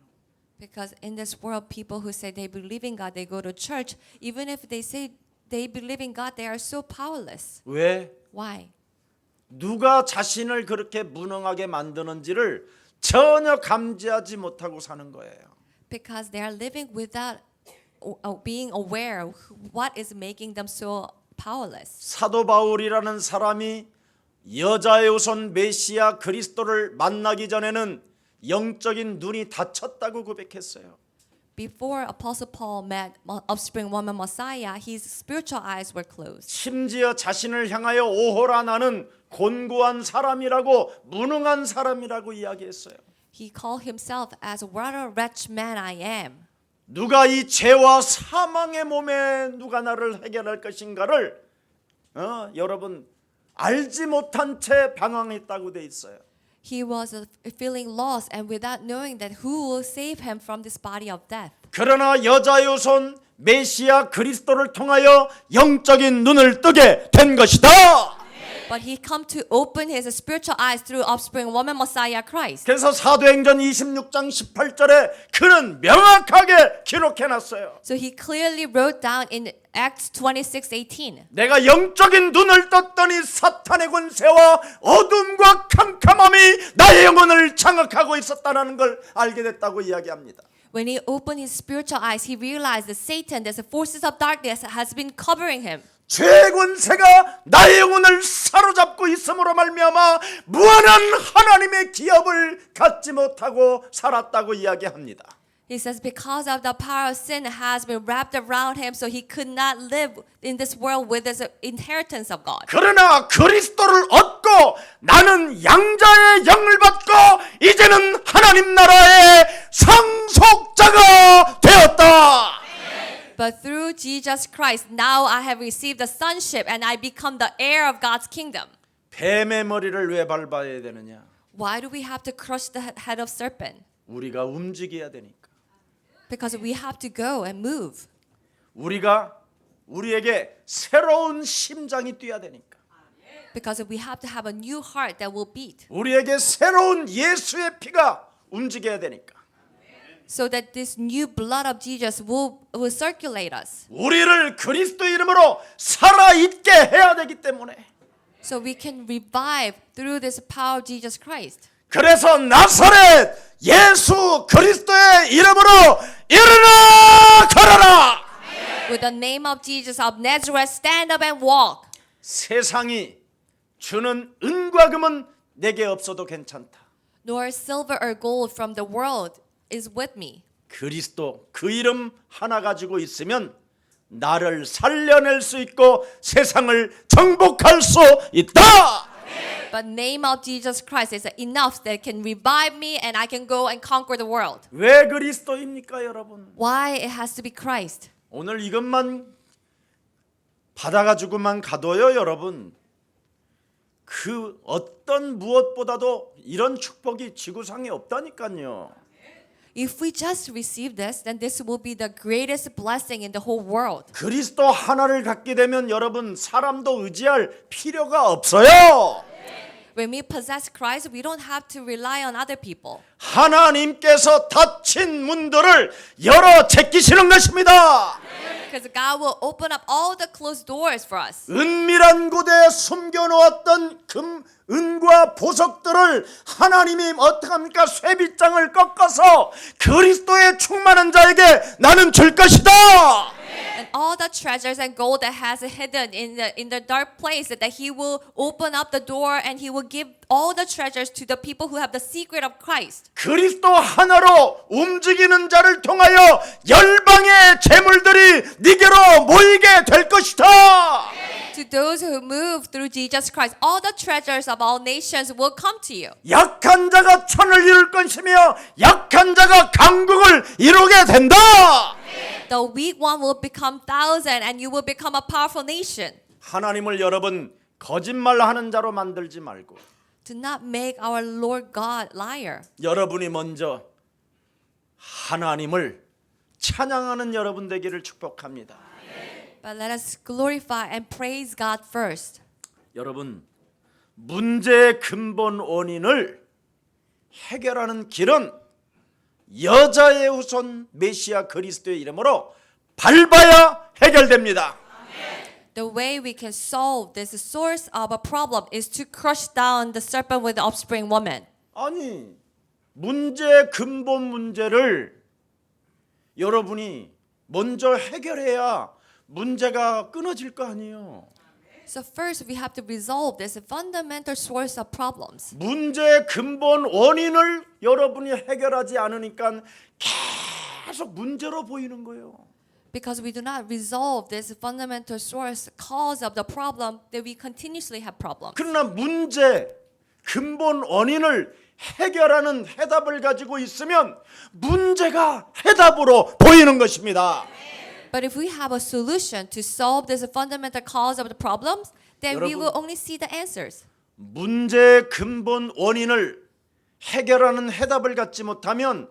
Because in this world, people who say they believe in God, they go to church. Even if they say they believe in God, they are so powerless. 왜? Why? 누가 자신을 그렇게 무능하게 만드는지를 전혀 감지하지 못하고 사는 거예요. Because they are living without being aware of what is making them so powerless. 사도 바울이라는 사람이 여자의 후손 메시아 그리스도를 만나기 전에는 영적인 눈이 닫혔다고 고백했어요. Before Apostle Paul met offspring woman Messiah, his spiritual eyes were closed. 심지어 자신을 향하여 오호라 나는 곤고한 사람이라고 무능한 사람이라고 이야기했어요. He called himself as what a wretched man I am. 누가 이 죄와 사망의 몸에 누가 나를 해결할 것인가를 여러분 알지 못한 채 방황했다고 돼 있어요. He was feeling lost and without knowing that who will save him from this body of death. 그러나 여자의 후손 메시아 그리스도를 통하여 영적인 눈을 뜨게 된 것이다. But he come to open his spiritual eyes through offspring woman Messiah Christ. 그래서 사도행전 26장 18절에 그는 명확하게 기록해 놨어요. So he clearly wrote down in Acts 26:18. 내가 영적인 눈을 떴더니 사탄의 권세와 어둠과 캄캄함이 나의 영혼을 장악하고 있었다는 걸 알게 됐다고 이야기합니다. When he opened his spiritual eyes, he realized that Satan, the forces of darkness, has been covering him. 죄의 권세가 나의 영혼을 사로잡고 있음으로 말미암아 무한한 하나님의 기업을 갖지 못하고 살았다고 이야기합니다. He says because of the power of sin has been wrapped around him, so he could not live in this world with his inheritance of God. 그러나 그리스도를 얻고 나는 양자의 영을 받고 이제는 하나님 나라의 상속자가 But through Jesus Christ, now I have received the sonship and I become the heir of God's kingdom. 뱀의 머리를 왜 밟아야 되느냐? Why do we have to crush the head of serpent? 우리가 움직여야 되니까. Because we have to go and move. 우리에게 새로운 심장이 뛰어야 되니까. Because we have to have a new heart that will beat. 우리에게 새로운 예수의 피가 움직여야 되니까. So that this new blood of Jesus will circulate us. 우리를 그리스도 이름으로 살아있게 해야 되기 때문에. So we can revive through this power of Jesus Christ. 그래서 나사렛 예수 그리스도의 이름으로 일어나 걸어라. With the name of Jesus of Nazareth, stand up and walk. 세상이 주는 은과 금은 내게 없어도 괜찮다. Nor silver or gold from the world is with me. 그리스도 그 이름 하나 가지고 있으면 나를 살려낼 수 있고 세상을 정복할 수 있다. But name of Jesus Christ is enough that can revive me and I can go and conquer the world. 왜 그리스도입니까, 여러분? Why it has to be Christ? 오늘 이것만 받아가지고만 가도요, 여러분. 그 어떤 무엇보다도 이런 축복이 지구상에 없다니까요. If we just receive this, then this will be the greatest blessing in the whole world. 그리스도 하나를 갖게 되면 여러분 사람도 의지할 필요가 없어요. When we possess Christ, we don't have to rely on other people. 하나님께서 닫힌 문들을 열어 제끼시는 것입니다. Because God will open up all the closed doors for us. 은밀한 곳에 숨겨놓았던 은과 보석들을 하나님이 어떻게 합니까? 쇠빗장을 꺾어서 그리스도의 충만한 자에게 나는 줄 것이다. And all the treasures and gold that has hidden in the dark place, that He will open up the door and He will give all the treasures to the people who have the secret of Christ. 그리스도 하나로 움직이는 자를 통하여 열방의 재물들이 네게로 모이게 될 것이다. To those who move through Jesus Christ, all the treasures of all nations will come to you. 약한 자가 천을 이룰 것이며 약한 자가 강국을 이루게 된다. The weak one will become thousand and you will become a powerful nation. 하나님을 여러분 거짓말하는 자로 만들지 말고 Do not make our Lord God liar. 여러분이 먼저 하나님을 찬양하는 여러분 되기를 축복합니다. But let us glorify and praise God first. 여러분 문제의 근본 원인을 해결하는 길은 여자의 후손 메시아 그리스도의 이름으로 밟아야 해결됩니다. The way we can solve this source of a problem is to crush down the serpent with the offspring woman. 아니 문제의 근본 문제를 여러분이 먼저 해결해야 문제가 끊어질 거 아니에요. So first we have to resolve this fundamental source of problems. 문제의 근본 원인을 여러분이 해결하지 않으니까 계속 문제로 보이는 거예요. Because we do not resolve this fundamental source cause of the problem, that we continuously have problems. 그러나 문제 근본 원인을 해결하는 해답을 가지고 있으면 문제가 해답으로 보이는 것입니다. But if we have a solution to solve this fundamental cause of the problems, then we will only see the answers. 문제의 근본 원인을 해결하는 해답을 갖지 못하면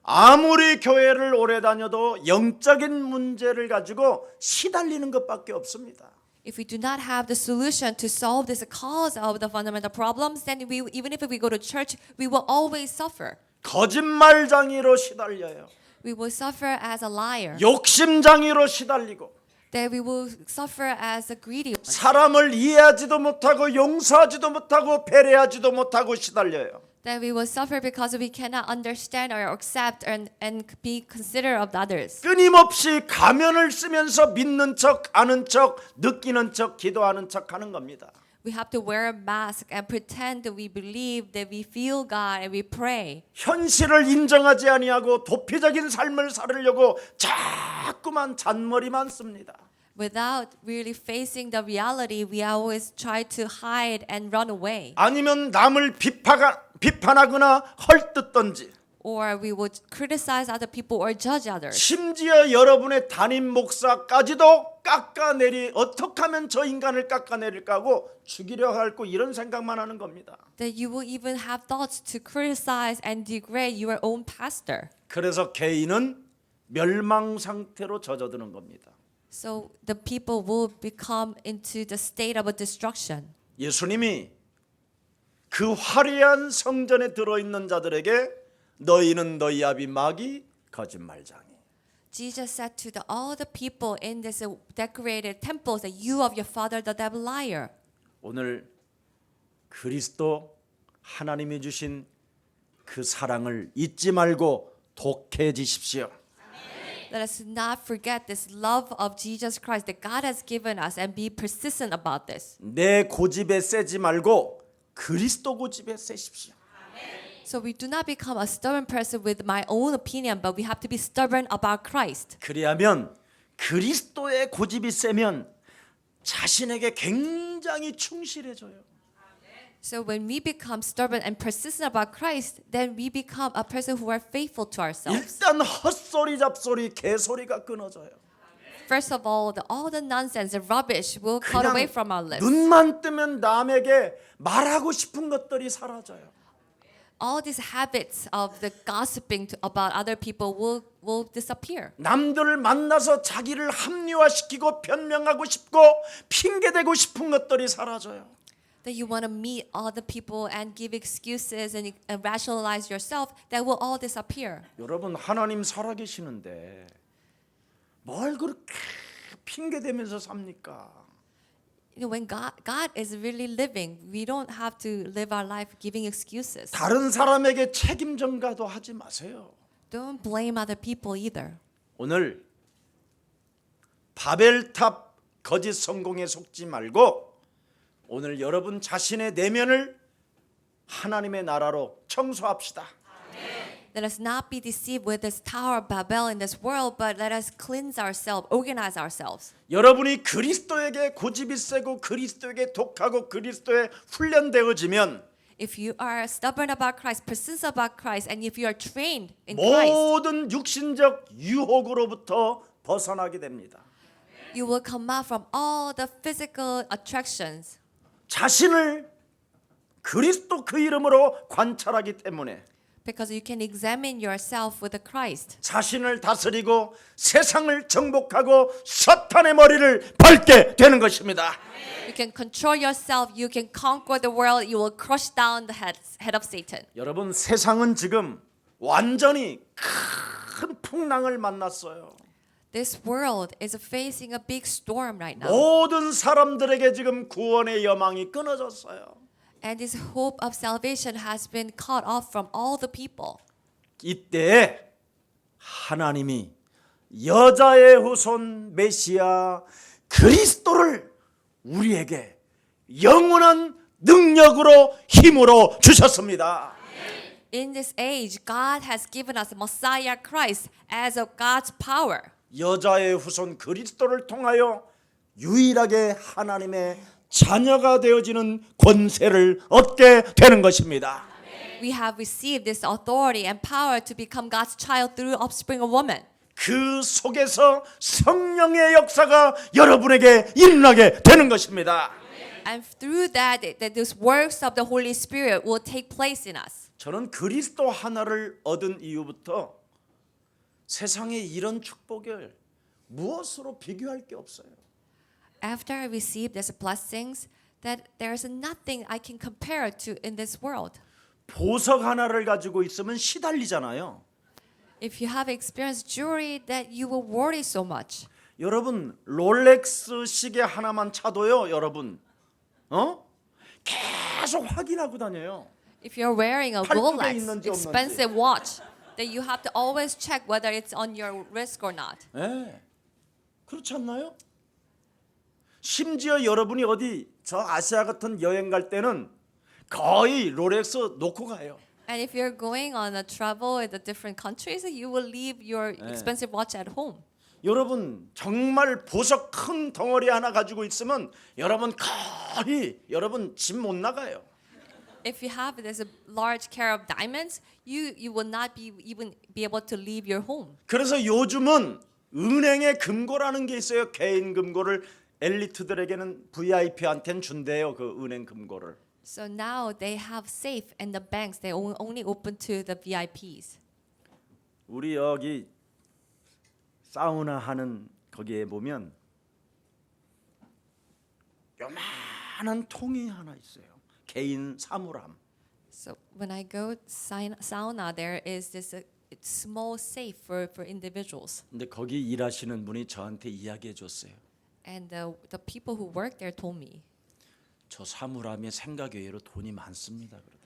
아무리 교회를 오래 다녀도 영적인 문제를 가지고 시달리는 것밖에 없습니다. If we do not have the solution to solve this cause of the fundamental problems, then even if we go to church, we will always suffer. 거짓말장애로 시달려요. We will suffer as a liar. 욕심장애로 시달리고 That we will suffer as a greedy one. 사람을 이해하지도 못하고 용서하지도 못하고 배려하지도 못하고 시달려요. That we will suffer because we cannot understand or accept and be considerate of others. 끊임없이 가면을 쓰면서 믿는 척, 아는 척, 느끼는 척, 기도하는 척 하는 겁니다. We have to wear a mask and pretend that we believe, that we feel God and we pray. 현실을 인정하지 아니하고 도피적인 삶을 살으려고 자꾸만 잔머리만 씁니다. Without really facing the reality, we always try to hide and run away. 아니면 남을 비판하거나 헐뜯던지 or we would criticize other people or judge others. 심지어 여러분의 담임 목사까지도 어떻게 하면 저 인간을 깎아내릴까 하고 죽이려 할고 이런 생각만 하는 겁니다. That you will even have thoughts to criticize and degrade your own pastor. 그래서 개인은 멸망 상태로 젖어드는 겁니다. So the people will become into the state of a destruction. 예수님이 그 화려한 성전에 들어있는 자들에게 너희는 너희 아비 마귀 거짓말장이. Jesus said to all the people in this decorated temples that you of your father the devil liar. 오늘 그리스도 하나님이 주신 그 사랑을 잊지 말고 독해지십시오. Let us not forget this love of Jesus Christ that God has given us and be persistent about this. 내 고집에 세지 말고 그리스도 고집에 세십시오. So we do not become a stubborn person with my own opinion, but we have to be stubborn about Christ. 그리하면 그리스도의 고집이 세면 자신에게 굉장히 충실해져요. So when we become stubborn and persistent about Christ, then we become a person who are faithful to ourselves. 일단 헛소리 잡소리 개소리가 끊어져요. First of all, all the nonsense and rubbish will cut away from our lips. 눈만 뜨면 남에게 말하고 싶은 것들이 사라져요. All these habits of the gossiping about other people will disappear. 남들을 만나서 자기를 합리화시키고 변명하고 싶고 핑계대고 싶은 것들이 사라져요. That you want to meet other people and give excuses and rationalize yourself, that will all disappear. 여러분 하나님 살아계시는데 뭘 그렇게 핑계대면서 삽니까? You know, when God is really living, we don't have to live our life giving excuses. 다른 사람에게 책임 전가도 하지 마세요. Don't blame other people either. 오늘 바벨탑 거짓 성공에 속지 말고 오늘 여러분 자신의 내면을 하나님의 나라로 청소합시다. Let us not be deceived with this Tower of Babel in this world, but let us cleanse ourselves, organize ourselves. 여러분이 그리스도에게 고집이 세고 그리스도에게 독하고 그리스도에 훈련되어지면 If you are stubborn about Christ, persistent about Christ, and if you are trained in Christ, 모든 육신적 유혹으로부터 벗어나게 됩니다. you will come out from all the physical attractions. 자신을 그리스도 그 이름으로 관찰하기 때문에 Because you can examine yourself with the Christ. 자신을 다스리고 세상을 정복하고 사탄의 머리를 밟게 되는 것입니다. You can control yourself. You can conquer the world. You will crush down the head of Satan. 여러분 세상은 지금 완전히 큰 풍랑을 만났어요. This world is facing a big storm right now. 모든 사람들에게 지금 구원의 여망이 끊어졌어요. And this hope of salvation has been cut off from all the people. 이때 하나님이 여자의 후손 메시아 그리스도를 우리에게 영원한 능력으로 힘으로 주셨습니다. In this age, God has given us Messiah Christ as of God's power. 여자의 후손 그리스도를 통하여 유일하게 하나님의 자녀가 되어지는 권세를 얻게 되는 것입니다. We have received this authority and power to become God's child through offspring of woman. 그 속에서 성령의 역사가 여러분에게 일어나게 되는 것입니다. And through that those works of the Holy Spirit will take place in us. 저는 그리스도 하나를 얻은 이후부터 세상에 이런 축복을 무엇으로 비교할 게 없어요. After I received these blessings, that there's nothing I can compare to in this world. 보석 하나를 가지고 있으면 시달리잖아요. If you have experienced jewelry, that you will worry so much. 여러분 롤렉스 시계 하나만 차도요. 여러분 계속 확인하고 다녀요. If you're wearing a 팔뚝에 Rolex, 있는지 없는지. expensive watch, that you have to always check whether it's on your wrist or not. 네. 그렇지 않나요? 심지어 여러분이 어디 저 아시아 같은 여행 갈 때는 거의 롤렉스 놓고 가요. And if you're going on a travel in the different countries, you will leave your expensive watch at home. 여러분 정말 보석 큰 덩어리 하나 가지고 있으면 여러분 거의 여러분 집 못 나가요. if you have this large care of diamonds, you will not be even be able to leave your home. 그래서 요즘은 은행에 금고라는 게 있어요. 개인 금고를 엘리트들에게는 VIP한테는 준대요. 그 은행 금고를. So now they have safe and the banks they only open to the VIPs. 우리 여기 사우나 하는 거기에 보면 요만한 통이 하나 있어요. 개인 사물함. So when I go sauna, there is this small safe for individuals. 근데 거기 일하시는 분이 저한테 이야기해 줬어요. And the people who work there told me, 저 사물함에 생각 외로 돈이 많습니다. 그러더라고요.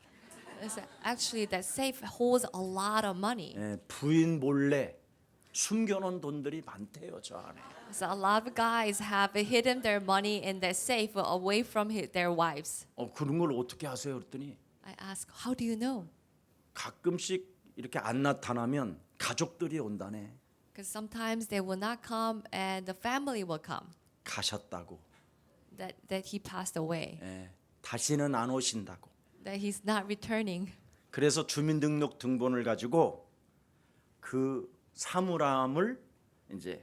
it's actually that safe holds a lot of money. 예, 부인 몰래 숨겨놓은 돈들이 많대요. 저 안에. So a lot of guys have hidden their money in their safe away from their wives. 그런 걸 어떻게 아세요? 그랬더니 I ask, how do you know? 가끔씩 이렇게 안 나타나면 가족들이 온다네. Because sometimes they will not come and the family will come. 가셨다고. That he passed away. 예, 다시는 안 오신다고. That he's not returning. 그래서 주민등록 등본을 가지고 그 사물함을 이제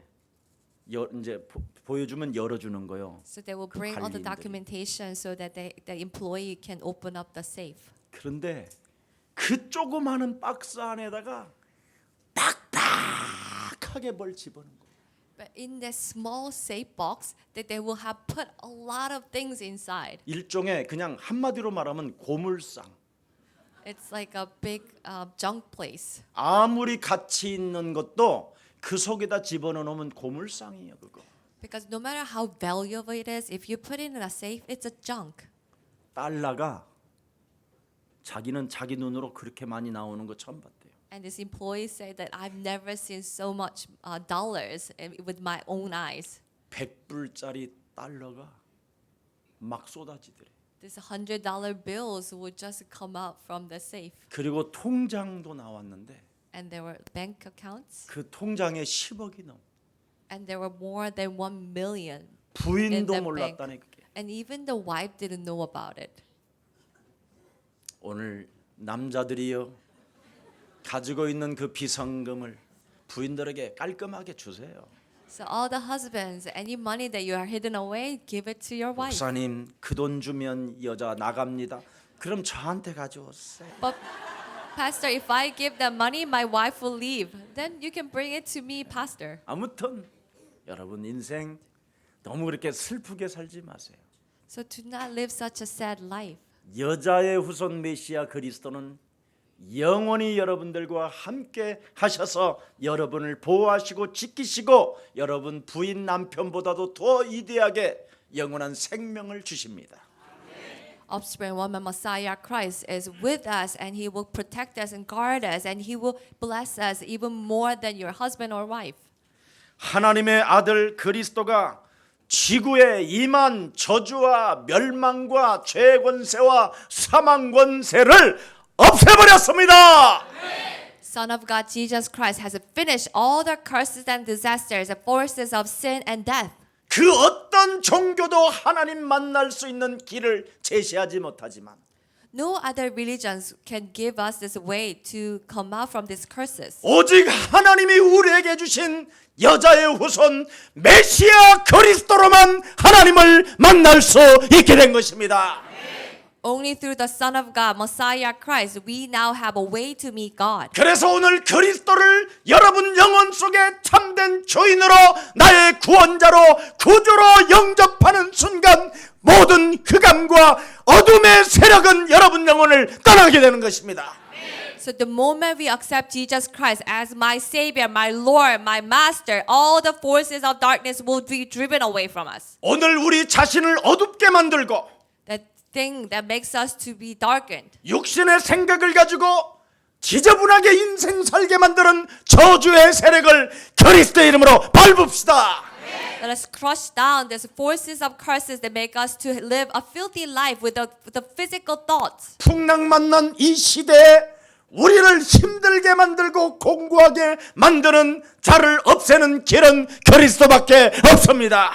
보여주면 열어주는 거요. So they will 그 bring all the 관리인들이. documentation so that the employee can open up the safe. 그런데 그 조그마한 박스 안에다가 빡빡하게 뭘 집어넣은 거예요. But in this small safe box, that they will have put a lot of things inside. 일종의 그냥 한마디로 말하면 고물상. It's like a big junk place. 아무리 가치 있는 것도 그 속에다 집어넣으면 고물상이에요. 그거. Because no matter how valuable it is, if you put it in a safe, it's a junk. 달러가 자기는 자기 눈으로 그렇게 많이 나오는 거 처음 봤대요. And this employee said that I've never seen so much dollars with my own eyes. 100불짜리 달러가 막 쏟아지더래. These $100 bills would just come out from the safe. 그리고 통장도 나왔는데 And there were bank accounts. 그 통장에 10억이 넘어. And there were more than 1 million. in 부인도 the 몰랐다네 bank. 그게. And even the wife didn't know about it. 오늘 남자들이요 가지고 있는 그 비상금을 부인들에게 깔끔하게 주세요. So all the husbands, any money that you are hidden away, give it to your wife. 목사님 그 돈 주면 여자 나갑니다. 그럼 저한테 가져오세요. But Pastor, if I give that money, my wife will leave. Then you can bring it to me, Pastor. 아무튼 여러분 인생 너무 그렇게 슬프게 살지 마세요. So do not live such a sad life. 여자의 후손 메시아 그리스도는 영원히 여러분들과 함께 하셔서 여러분을 보호하시고 지키시고 여러분 부인 남편보다도 더 위대하게 영원한 생명을 주십니다. Offspring, one man, Messiah Christ is with us, and He will protect us and guard us, and He will bless us even more than your husband or wife. 하나님의 아들 그리스도가 지구에 임한 저주와 멸망과 죄 권세와 사망 권세를 없애버렸습니다. Son of God, Jesus Christ, has finished all the curses and disasters, the forces of sin and death. 그 어떤 종교도 하나님 만날 수 있는 길을 제시하지 못하지만 No other religions can give us this way to come out from these curses. 오직 하나님이 우리에게 주신 여자의 후손 메시아 그리스도로만 하나님을 만날 수 있게 된 것입니다. Only through the Son of God, Messiah Christ, we now have a way to meet God. 그래서 오늘 그리스도를 여러분 영혼 속에 참된 주인으로 나의 구원자로 구주로 영접하는 순간 모든 흑암과 어둠의 세력은 여러분 영혼을 떠나게 되는 것입니다. So the moment we accept Jesus Christ as my Savior, my Lord, my Master, all the forces of darkness will be driven away from us. 오늘 우리 자신을 어둡게 만들고 That thing that makes us to be darkened. 육신의 생각을 가지고 지저분하게 인생 살게 만드는 저주의 세력을 그리스도의 이름으로 밟읍시다. Let us crush down these forces of curses that make us to live a filthy life with the physical thoughts. 풍랑 만난 이 시대에 우리를 힘들게 만들고 공고하게 만드는 자를 없애는 길은 그리스도밖에 없습니다.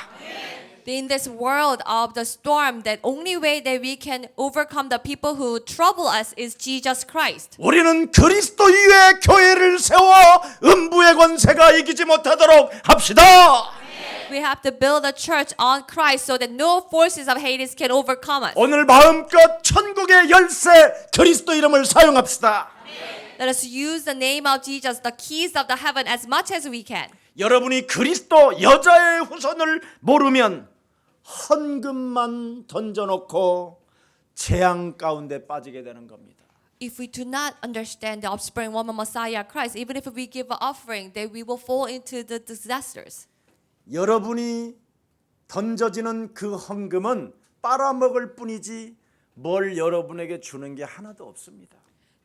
In this world of the storm, the only way that we can overcome the people who trouble us is Jesus Christ. 우리는 그리스도 위에 교회를 세워 음부의 권세가 이기지 못하도록 합시다. We have to build a church on Christ so that no forces of Hades can overcome us. 오늘 마음껏 천국의 열쇠 그리스도 이름을 사용합시다. Let us use the name of Jesus, the keys of the heaven, as much as we can. 여러분이 그리스도 여자의 후손을 모르면 헌금만 던져놓고 재앙 가운데 빠지게 되는 겁니다. If we do not understand the offspring woman Messiah Christ, even if we give an offering, then we will fall into the disasters. 여러분이 던져지는 그 헌금은 빨아먹을 뿐이지 뭘 여러분에게 주는 게 하나도 없습니다.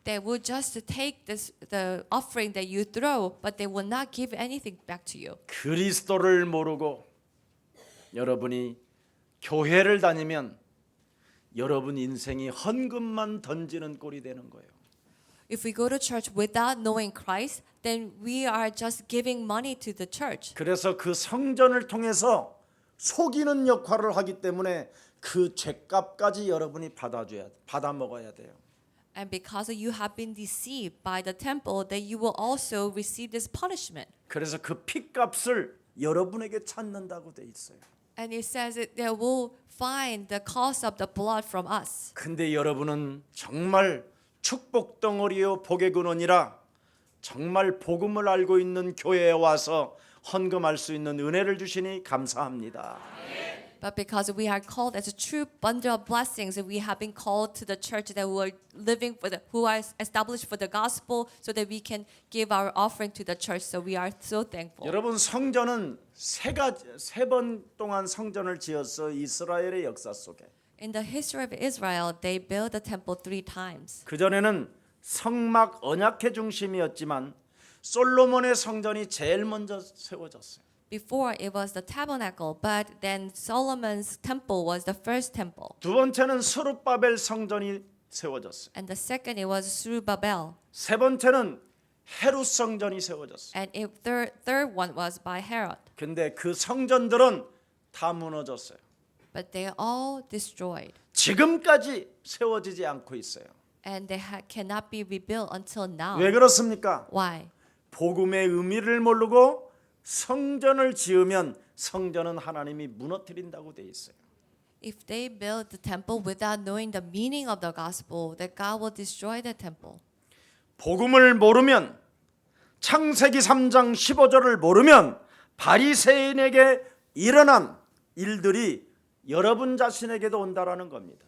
They will just take the offering that you throw, but they will not give anything back to you. 그리스도를 모르고 여러분이 교회를 다니면 여러분 인생이 헌금만 던지는 꼴이 되는 거예요. If we go to church without knowing Christ, then we are just giving money to the church. 그래서 그 성전을 통해서 속이는 역할을 하기 때문에 그 죄값까지 여러분이 받아 먹어야 돼요. And because you have been deceived by the temple, that you will also receive this punishment. 그래서 그 핏값을 여러분에게 찾는다고 돼 있어요. And it says that they will find the cost of the blood from us. 근데 여러분은 정말 축복 덩어리요 복의 근원이라 정말 복음을 알고 있는 교회에 와서 헌금할 수 있는 은혜를 주시니 감사합니다. But because we are called as a true bundle of blessings, and we have been called to the church that who are established for the gospel, so that we can give our offering to the church. So we are so thankful. 여러분 성전은 세 번 동안 성전을 지었어 이스라엘의 역사 속에. In the history of Israel, they built the temple 3 times. 그 전에는 성막 언약궤 중심이었지만 솔로몬의 성전이 제일 먼저 세워졌어요. Before it was the tabernacle, but then Solomon's temple was the first temple. 두 번째는 스룹바벨 성전이 세워졌어요. And the second it was Zerubbabel. 세 번째는 헤롯 성전이 세워졌어요. And third one was by Herod. 근데 그 성전들은 다 무너졌어요. But they are all destroyed. 지금까지 세워지지 않고 있어요. And they cannot be rebuilt until now. 왜 그렇습니까? Why? 복음의 의미를 모르고 성전을 지으면 성전은 하나님이 무너뜨린다고 돼 있어요. If they build the temple without knowing the meaning of the gospel, that God will destroy the temple. 복음을 모르면 창세기 3장 15절을 모르면 바리새인에게 일어난 일들이 여러분 자신에게도 온다라는 겁니다.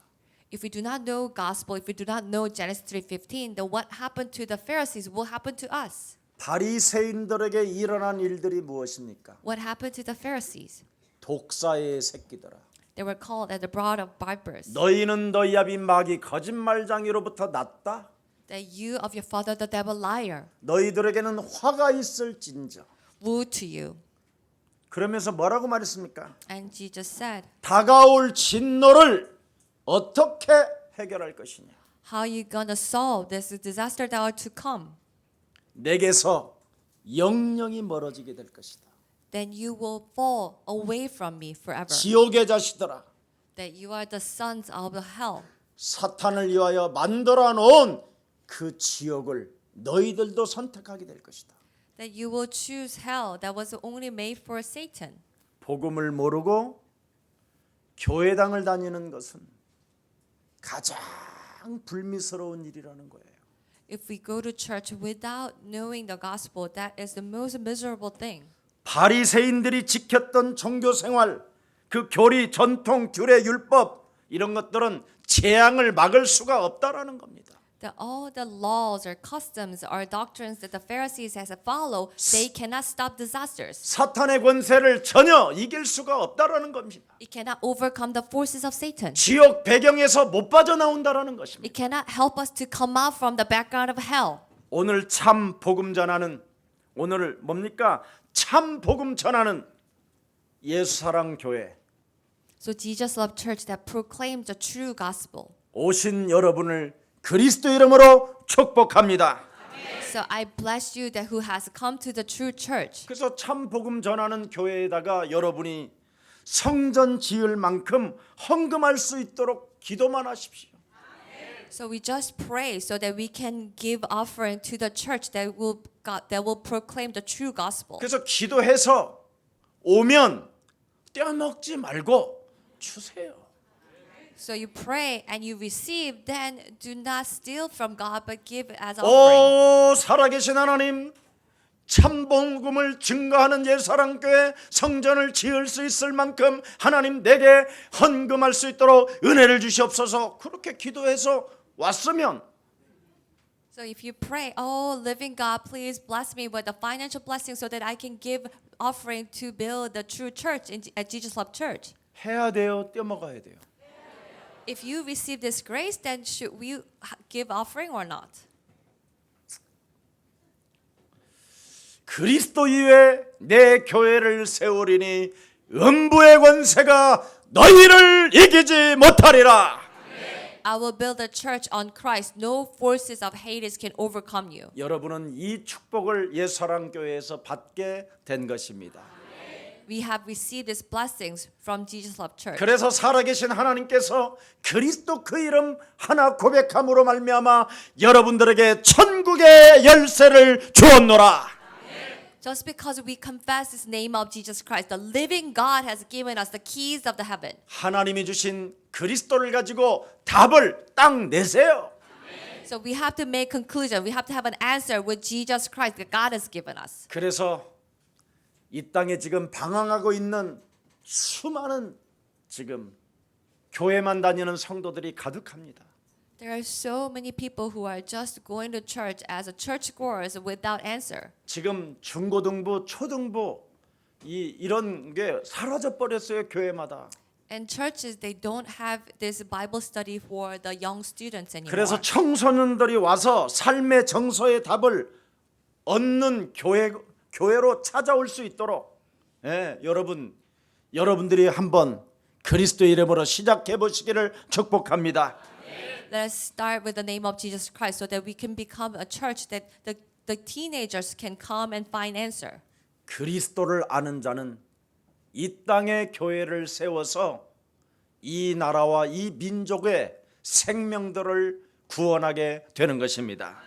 If we do not know gospel, if we do not know Genesis 3:15, then what happened to the Pharisees will happen to us. 바리새인들에게 일어난 일들이 무엇입니까? What happened to the Pharisees? 독사의 새끼들아. They were called as the brood of vipers. 너희는 너희 아비 마귀 거짓말장이로부터 났다. That you of your father the devil liar. 너희들에게는 화가 있을진저. Woe to you. 그러면서 뭐라고 말했습니까? And Jesus said, 다가올 진노를 어떻게 해결할 것이냐? how are you going to solve this disaster that are to come? 내게서 영영이 멀어지게 될 것이다. Then you will fall away from me forever. 지옥의 자식들아. That you are the sons of hell. 사탄을 위하여 만들어 놓은 그 지옥을 너희들도 선택하게 될 것이다. That you will choose hell that was only made for Satan. 복음을 모르고 교회당을 다니는 것은 가장 불미스러운 일이라는 거예요. If we go to church without knowing the gospel, that is the most miserable thing. 바리새인들이 지켰던 종교 생활, 그 교리, 전통, 규례, 율법 이런 것들은 재앙을 막을 수가 없다라는 겁니다. That all the laws or customs or doctrines that the Pharisees has to follow, they cannot stop disasters. 사탄의 권세를 전혀 이길 수가 없다라는 겁니다. It cannot overcome the forces of Satan. 지옥 배경에서 못 빠져나온다라는 것입니다. It cannot help us to come out from the background of hell. 오늘 참 복음 전하는 오늘 뭡니까? 참 복음 전하는 예수 사랑 교회 So Jesus Love Church that proclaims the true gospel. 오신 여러분을 그리스도 이름으로 축복합니다. So I bless you that who has come to the true church. 그래서 참 복음 전하는 교회에다가 여러분이 성전 지을 만큼 헌금할 수 있도록 기도만 하십시오. So we just pray so that we can give offering to the church that will proclaim the true gospel. 그래서 기도해서 오면 떼어먹지 말고 주세요. So you pray and you receive, then do not steal from God, but give as offering. 오 살아계신 하나님, 참복음을 증거하는 예사랑교회 성전을 지을 수 있을 만큼 하나님 내게 헌금할 수 있도록 은혜를 주시옵소서. 그렇게 기도해서 왔으면 So if you pray, oh, living God, please bless me with a financial blessing so that I can give offering to build the true church at Jesus Love Church. 해야 돼요, 떼어먹어야 돼요. If you receive this grace, then should we give offering or not? 그리스도 위에 내 교회를 세우리니 음부의 권세가 너희를 이기지 못하리라. I will build a church on Christ. No forces of Hades can overcome you. 여러분은 이 축복을 예사랑교회에서 받게 된 것입니다. We have received these blessings from Jesus Love Church. 그래서 살아계신 하나님께서 그리스도 그 이름 하나 고백함으로 말미암아 여러분들에게 천국의 열쇠를 주었노라. Just because we confess this name of Jesus Christ, the living God has given us the keys of the heaven. 하나님이 주신 그리스도를 가지고 답을 딱 내세요. So we have to make conclusion. We have to have an answer with Jesus Christ that God has given us. 그래서 이 땅에 지금 방황하고 있는 수많은 지금 교회만 다니는 성도들이 가득합니다. There are so many people who are just going to church as a churchgoers without answer. 지금 중고등부, 초등부 이런 게 사라져 버렸어요, 교회마다. And churches, they don't have this Bible study for the young students anymore. 그래서 청소년들이 와서 삶의 정서의 답을 얻는 교회로 찾아올 수 있도록 여러분들이 한번 그리스도 이름으로 시작해 보시기를 축복합니다. Let us start with the name of Jesus Christ so that we can become a church that the teenagers can come and find answer. 그리스도를 아는 자는 이 땅에 교회를 세워서 이 나라와 이 민족의 생명들을 구원하게 되는 것입니다.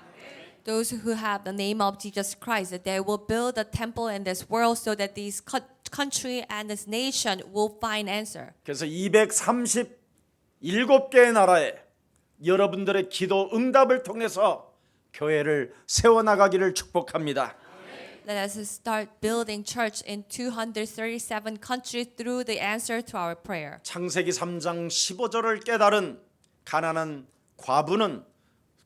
Those who have the name of Jesus Christ, that they will build a temple in this world so that this country and this nation will find answer. 그래서 237개의 나라에 여러분들의 기도 응답을 통해서 교회를 세워나가기를 축복합니다. Let us start building church in 237 countries through the answer to our prayer. 창세기 3장 15절을 깨달은 가난한 과부는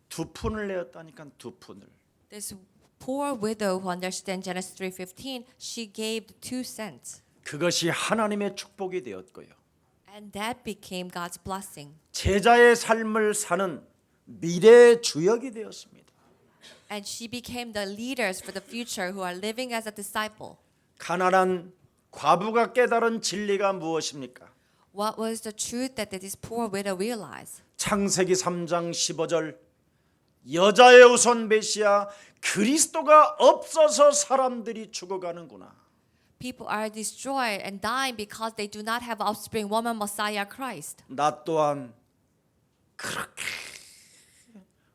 2푼을 내었다니까 2푼을. This poor widow who understands Genesis 3:15, she gave 2 cents. 그것이 하나님의 축복이 되었고요. And that became God's blessing. 제자의 삶을 사는 미래의 주역이 되었습니다. And she became the leaders for the future who are living as a disciple. 가난한 과부가 깨달은 진리가 무엇입니까? What was the truth that this poor widow realized? 창세기 3장 15절 여자의 우선 메시아 그리스도가 없어서 사람들이 죽어가는구나. People are destroyed and dying because they do not have offspring, woman Messiah Christ. 나 또한 그렇게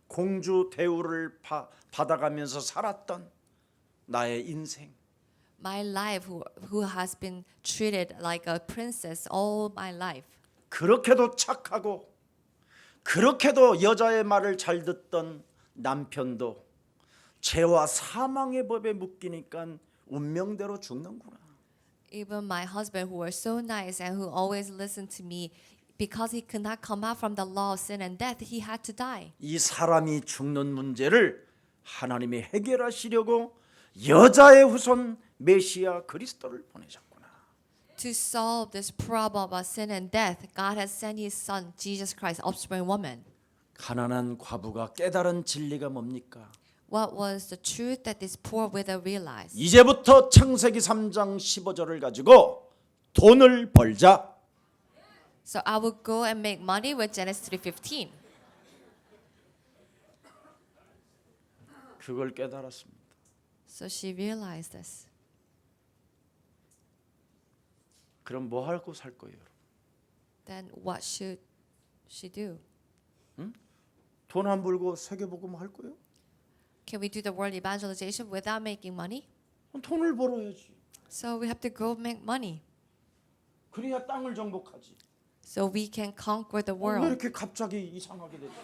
공주 대우를 받아가면서 살았던 나의 인생. My life who has been treated like a princess all my life. 그렇게도 착하고 그렇게도 여자의 말을 잘 듣던 남편도 죄와 사망의 법에 묶이니까 운명대로 죽는구나. Even my husband who was so nice and who always listened to me, because he could not come out from the law of sin and death, he had to die. 이 사람이 죽는 문제를 하나님이 해결하시려고 여자의 후손 메시아 그리스도를 보내셨구나. To solve this problem of sin and death, God has sent His Son, Jesus Christ, offspring woman. 가난한 과부가 깨달은 진리가 뭡니까? What was the truth that this poor widow realized? 이제부터 창세기 3장 15절을 가지고 돈을 벌자. So I will go and make money with Genesis 3:15. 그걸 깨달았습니다. So she realized this. 그럼 뭐 하고 살 거예요? then what should she do? 돈 안 벌고 세계복음 할 거예요? Can we do the world evangelization without making money? 돈을 벌어야지. So we have to go make money 그래야 땅을 정복하지. so we can conquer the 왜 world. 이렇게 갑자기 이상하게 됐지?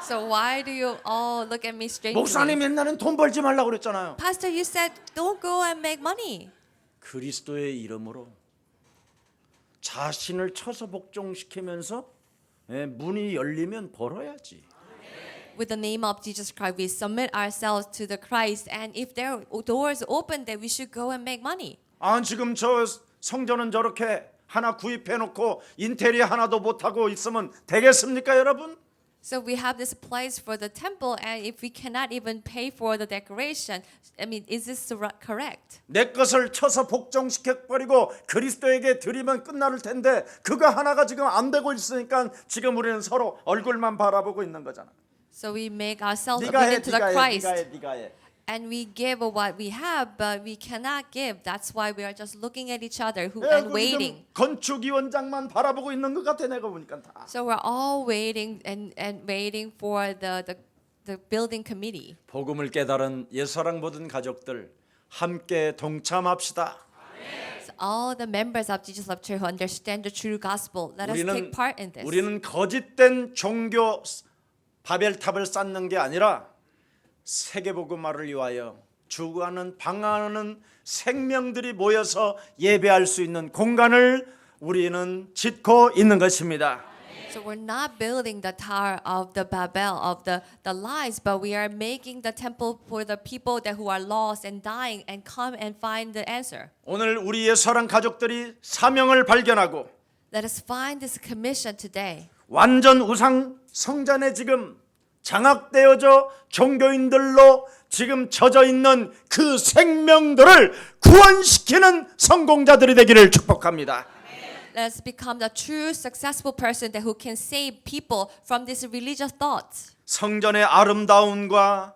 So why do you all look at me strangely? 목사님 옛날엔 돈 벌지 말라고 그랬잖아요. Pastor, you said don't go and make money. 그리스도의 이름으로 자신을 쳐서 복종시키면서 문이 열리면 벌어야지. With the name of Jesus Christ, we submit ourselves to the Christ, and if there are doors open, then we should go and make money. 아 지금 저 성전은 저렇게 하나 구입해놓고 인테리어 하나도 못하고 있으면 되겠습니까, 여러분? So we have this place for the temple, and if we cannot even pay for the decoration, I mean, is this correct? 내 것을 쳐서 복종시켜버리고 그리스도에게 드리면 끝날 텐데 그거 하나가 지금 안 되고 있으니까 지금 우리는 서로 얼굴만 바라보고 있는 거잖아. So we make ourselves 네가 해, obedient to the 네가 해, Christ, 네가 해, 네가 해. and we give what we have, but we cannot give. That's why we are just looking at each other 그 and waiting. 건축위원장만 바라보고 있는 것 같아 내가 보니까 다. So we're all waiting and waiting for the building committee. 복음을 깨달은 옛사랑 모든 가족들 함께 동참합시다. So all the members of Jesus Love Church who understand the true gospel, let us take part in this. 우리는 거짓된 종교 바벨탑을 쌓는 게 아니라 세계복음화를 위하여 죽어가는 방황하는 생명들이 모여서 예배할 수 있는 공간을 우리는 짓고 있는 것입니다. So we're not building the tower of the Babel of the lies, but we are making the temple for the people that who are lost and dying and come and find the answer. 오늘 우리의 사랑 가족들이 사명을 발견하고 Let us find this commission today. 완전 우상 성전에 지금 장악되어져 종교인들로 지금 젖어 있는 그 생명들을 구원시키는 성공자들이 되기를 축복합니다. Let us become the true successful person that who can save people from these religious thoughts. 성전의 아름다움과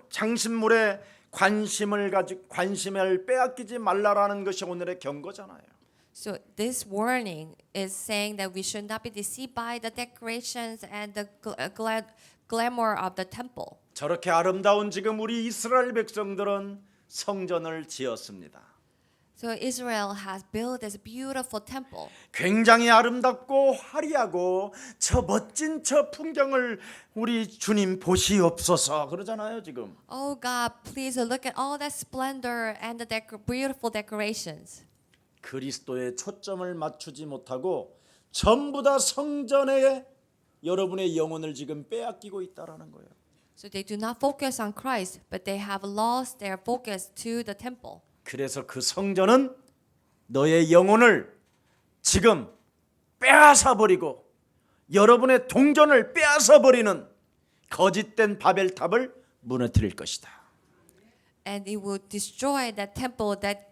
장신물에 관심을 빼앗기지 말라라는 것이 오늘의 경고잖아요. So this warning is saying that we should not be deceived by the decorations and the glamour of the temple. 저렇게 아름다운 지금 우리 이스라엘 백성들은 성전을 지었습니다. So Israel has built this beautiful temple. 굉장히 아름답고 화려하고 저 멋진 저 풍경을 우리 주님 보시옵소서 그러잖아요 지금. Oh God, please look at all that splendor and the beautiful decorations. 그리스도의 초점을 맞추지 못하고 전부 다 성전에 여러분의 영혼을 지금 빼앗기고 있다라는 거예요. So they do not focus on Christ, but they have lost their focus to the temple. 그래서 그 성전은 너의 영혼을 지금 빼앗아 버리고 여러분의 동전을 빼앗아 버리는 거짓된 바벨탑을 무너뜨릴 것이다. And it will destroy that temple that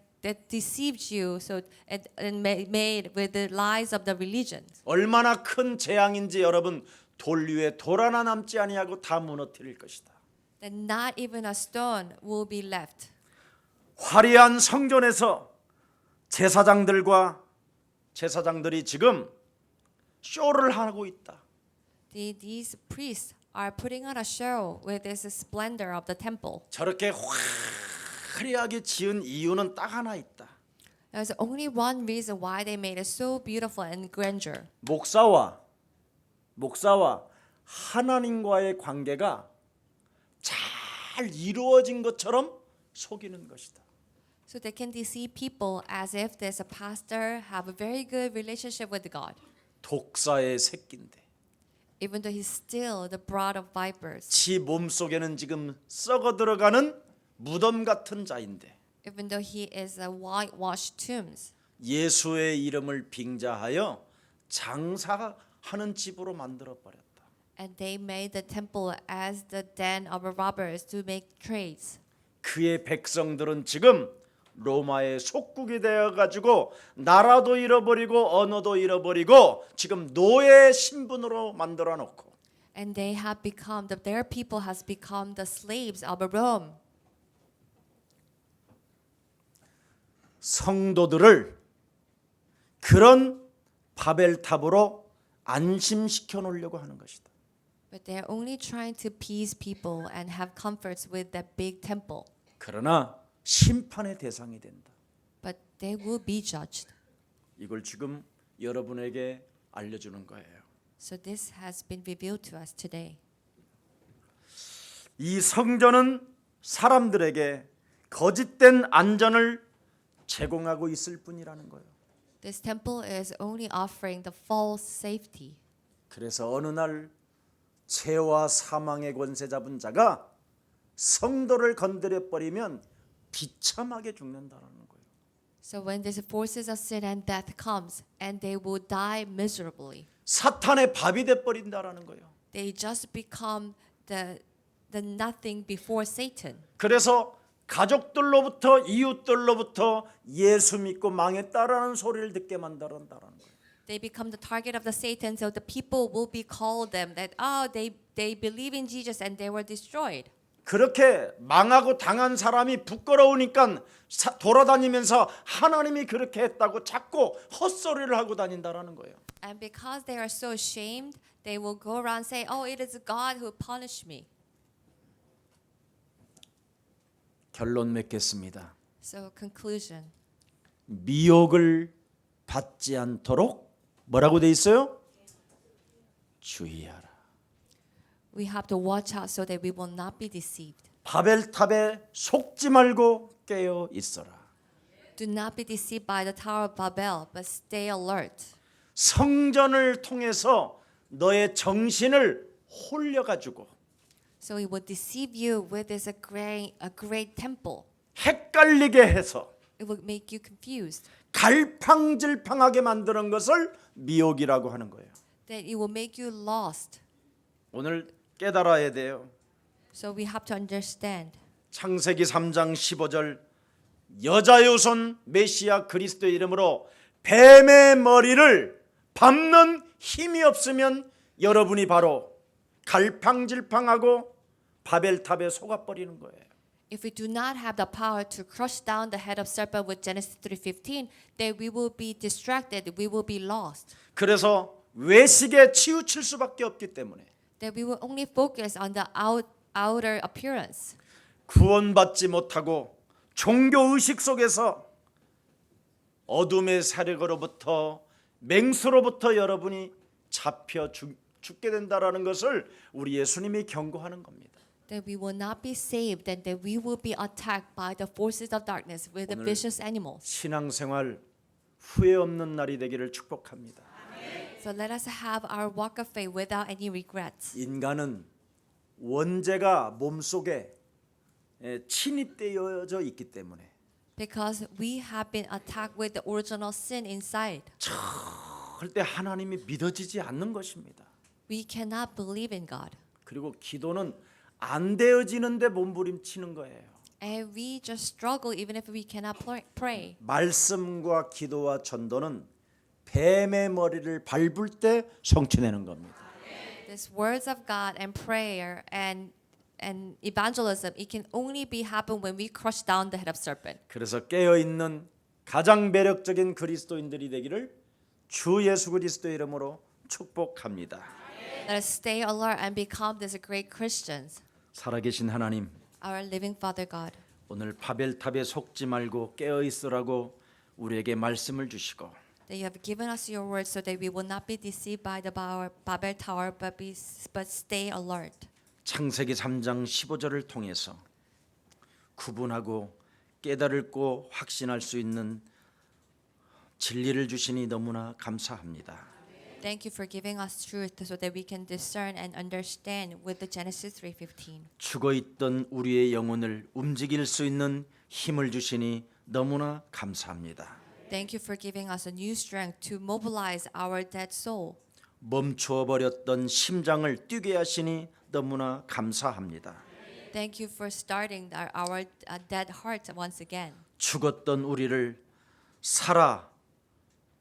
deceived you, so and made with the lies of the religions. 얼마나 큰 재앙인지 여러분 돌 위에 돌 하나 남지 아니하고 다 무너뜨릴 것이다. That not even a stone will be left. 화려한 성전에서 제사장들이 지금 쇼를 하고 있다. These priests are putting on a show with this splendor of the temple. 저렇게 화려하게 지은 이유는 딱 하나 있다. There's only one reason why they made it so beautiful and grandeur. 목사와 하나님과의 관계가 잘 이루어진 것처럼 속이는 것이다. So they can deceive people as if there's a pastor have a very good relationship with God, 독사의 새끼인데 even though he's still the brood of vipers, 지 몸속에는 지금 썩어 들어가는 무덤 같은 자인데 even though he is a whitewashed tombs. 예수의 이름을 빙자하여 장사하는 집으로 만들어 버렸다. And they made the temple as the den of robbers to make trades. 그의 백성들은 지금 로마의 속국이 되어 가지고 나라도 잃어버리고 언어도 잃어버리고 지금 노예 신분으로 만들어 놓고 And they have become their people has become the slaves of Rome. 성도들을 그런 바벨탑으로 안심시켜 놓으려고 하는 것이다. But they are only trying to appease people and have comforts with that big temple. 그러나 심판의 대상이 된다. But they will be judged. 이걸 지금 여러분에게 알려주는 거예요. So this has been revealed to us today. 이 성전은 사람들에게 거짓된 안전을 제공하고 있을 뿐이라는 거예요. This temple is only offering the false safety. 그래서 어느 날 죄와 사망의 권세 잡은 자가 성도를 건드려 버리면 비참하게 죽는다라는 거예요. So when these forces of sin and death comes and they will die miserably. 사탄의 밥이 돼 버린다라는 거예요. They just become the nothing before Satan. 그래서 가족들로부터 이웃들로부터 예수 믿고 망했다라는 소리를 듣게 만들었다라는 거예요. They become the target of the Satan, so the people will be called them that they believe in Jesus and they were destroyed. 그렇게 망하고 당한 사람이 부끄러우니까 돌아다니면서 하나님이 그렇게 했다고 자꾸 헛소리를 하고 다닌다라는 거예요. And because they are so ashamed, they will go around say, "Oh, it is God who punished me." 결론 맺겠습니다. So conclusion. 미혹을 받지 않도록 뭐라고 돼 있어요? 주의하라. We have to watch out so that we will not be deceived. 바벨탑에 속지 말고 깨어 있어라. Do not be deceived by the Tower of Babel, but stay alert. 성전을 통해서 너의 정신을 홀려 가지고 So it will deceive you with this a great temple. 헷갈리게 해서 It will make you confused. 갈팡질팡하게 만드는 것을 미혹이라고 하는 거예요. That it will make you lost. 오늘 깨달아야 돼요. So we have to understand. 창세기 3장 15절 여자의 후손 메시아 그리스도의 이름으로 뱀의 머리를 밟는 힘이 없으면 여러분이 바로 갈팡질팡하고 바벨탑에 속아버리는 거예요. If we do not have the power to crush down the head of serpent with Genesis 3:15, then we will be distracted, we will be lost. 그래서 외식에 치우칠 수밖에 없기 때문에 That we will only focus on the outer appearance. 구원받지 못하고 종교 의식 속에서 어둠의 세력으로부터 맹수로부터 여러분이 잡혀 죽게 된다라는 것을 우리 예수님이 경고하는 겁니다. That we will not be saved and that we will be attacked by the forces of darkness with the vicious animals. 신앙생활 후회 없는 날이 되기를 축복합니다. So let us have our walk of faith without any regrets. 인간은 원죄가 몸속에 침입되어져 있기 때문에 Because we have been attacked with the original sin inside. 절대 하나님이 믿어지지 않는 것입니다. We cannot believe in God. 그리고 기도는 안 되어지는데 몸부림치는 거예요. And we just struggle even if we cannot pray. 말씀과 기도와 전도는 뱀의 머리를 밟을 때 성취되는 겁니다. These words of God and prayer and evangelism, it can only be happen when we crush down the head of serpent. 그래서 깨어 있는 가장 매력적인 그리스도인들이 되기를 주 예수 그리스도의 이름으로 축복합니다. Let us stay alert and become these great Christians. 살아계신 하나님, Our living Father God. 오늘 바벨탑에 속지 말고 깨어 있으라고 우리에게 말씀을 주시고 That you have given us your word so that we will not be deceived by the Babel Tower, but stay alert. 창세기 3장 15절을 통해서 구분하고 깨달고 확신할 수 있는 진리를 주시니 너무나 감사합니다. Thank you for giving us truth so that we can discern and understand with the Genesis 3:15. 죽어 있던 우리의 영혼을 움직일 수 있는 힘을 주시니 너무나 감사합니다. Thank you for giving us a new strength to mobilize our dead soul. 멈추어 버렸던 심장을 뛰게 하시니 너무나 감사합니다. Thank you for starting our dead hearts once again. 죽었던 우리를 살아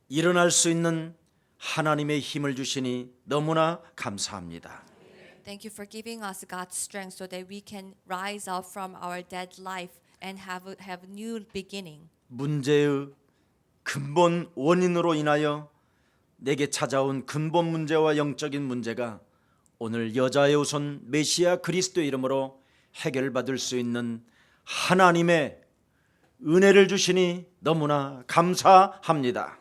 일어날 수 있는 하나님의 힘을 주시니 너무나 감사합니다. Thank you for giving us God's strength so that we can rise up from our dead life and have a new beginning. 문제의 근본 원인으로 인하여 내게 찾아온 근본 문제와 영적인 문제가 오늘 여자의 후손 메시아 그리스도의 이름으로 해결받을 수 있는 하나님의 은혜를 주시니 너무나 감사합니다.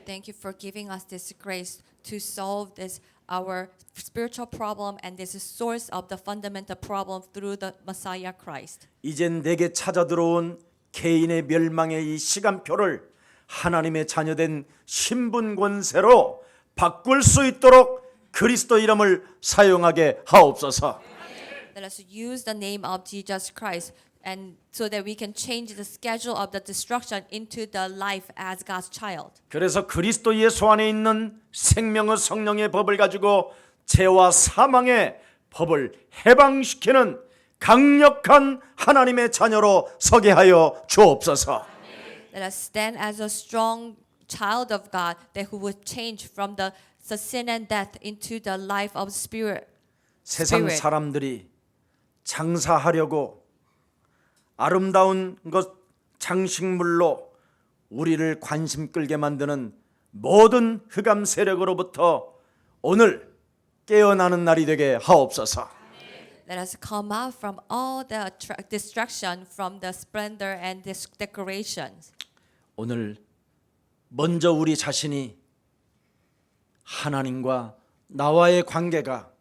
Thank you for giving us this grace to solve this our spiritual problem and this is source of the fundamental problem through the Messiah Christ. 이젠 내게 찾아 들어온 개인의 멸망의 이 시간표를 하나님의 자녀된 신분 권세로 바꿀 수 있도록 그리스도 이름을 사용하게 하옵소서. Let us use the name of Jesus Christ and so that we can change the schedule of the destruction into the life as God's child. 그래서 그리스도 예수 안에 있는 생명의 성령의 법을 가지고 죄와 사망의 법을 해방시키는 강력한 하나님의 자녀로 서게 하여 주옵소서. Let us stand as a strong child of God that who would change from the sin and death into the life of spirit. 세상 Spirit. 사람들이 장사하려고 아름다운 것 장식물로 우리를 관심 끌게 만드는 모든 흑암 세력으로부터 오늘 깨어나는 날이 되게 하옵소서. Let us come out from all the distraction from the splendor and this decorations. 오늘 먼저 우리 자신이 하나님과 나와의 관계가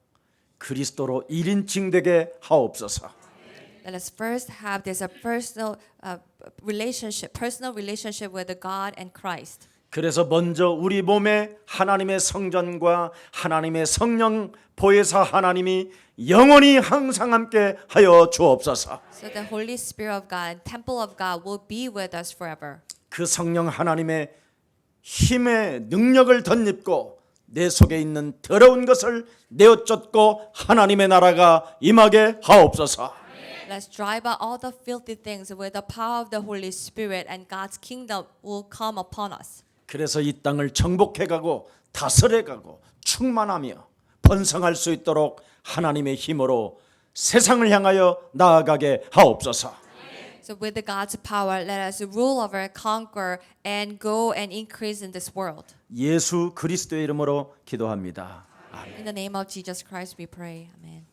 그리스도로 1인칭 되게 하옵소서. Let us first have this a personal relationship with the God and Christ. 그래서 먼저 우리 몸에 하나님의 성전과 하나님의 성령 보혜사 하나님이 영원히 항상 함께 하여 주옵소서. So the Holy Spirit of God and Temple of God will be with us forever. 그 성령 하나님의 힘의 능력을 덧입고 내 속에 있는 더러운 것을 내어쫓고 하나님의 나라가 임하게 하옵소서. Let's drive out all the filthy things with the power of the Holy Spirit and God's kingdom will come upon us. 그래서 이 땅을 정복해가고 다스려가고 충만하며 번성할 수 있도록 하나님의 힘으로 세상을 향하여 나아가게 하옵소서. So with the God's power, let us rule over, conquer, and go and increase in this world. 예수 그리스도의 이름으로 기도합니다. In the name of Jesus Christ we pray. Amen.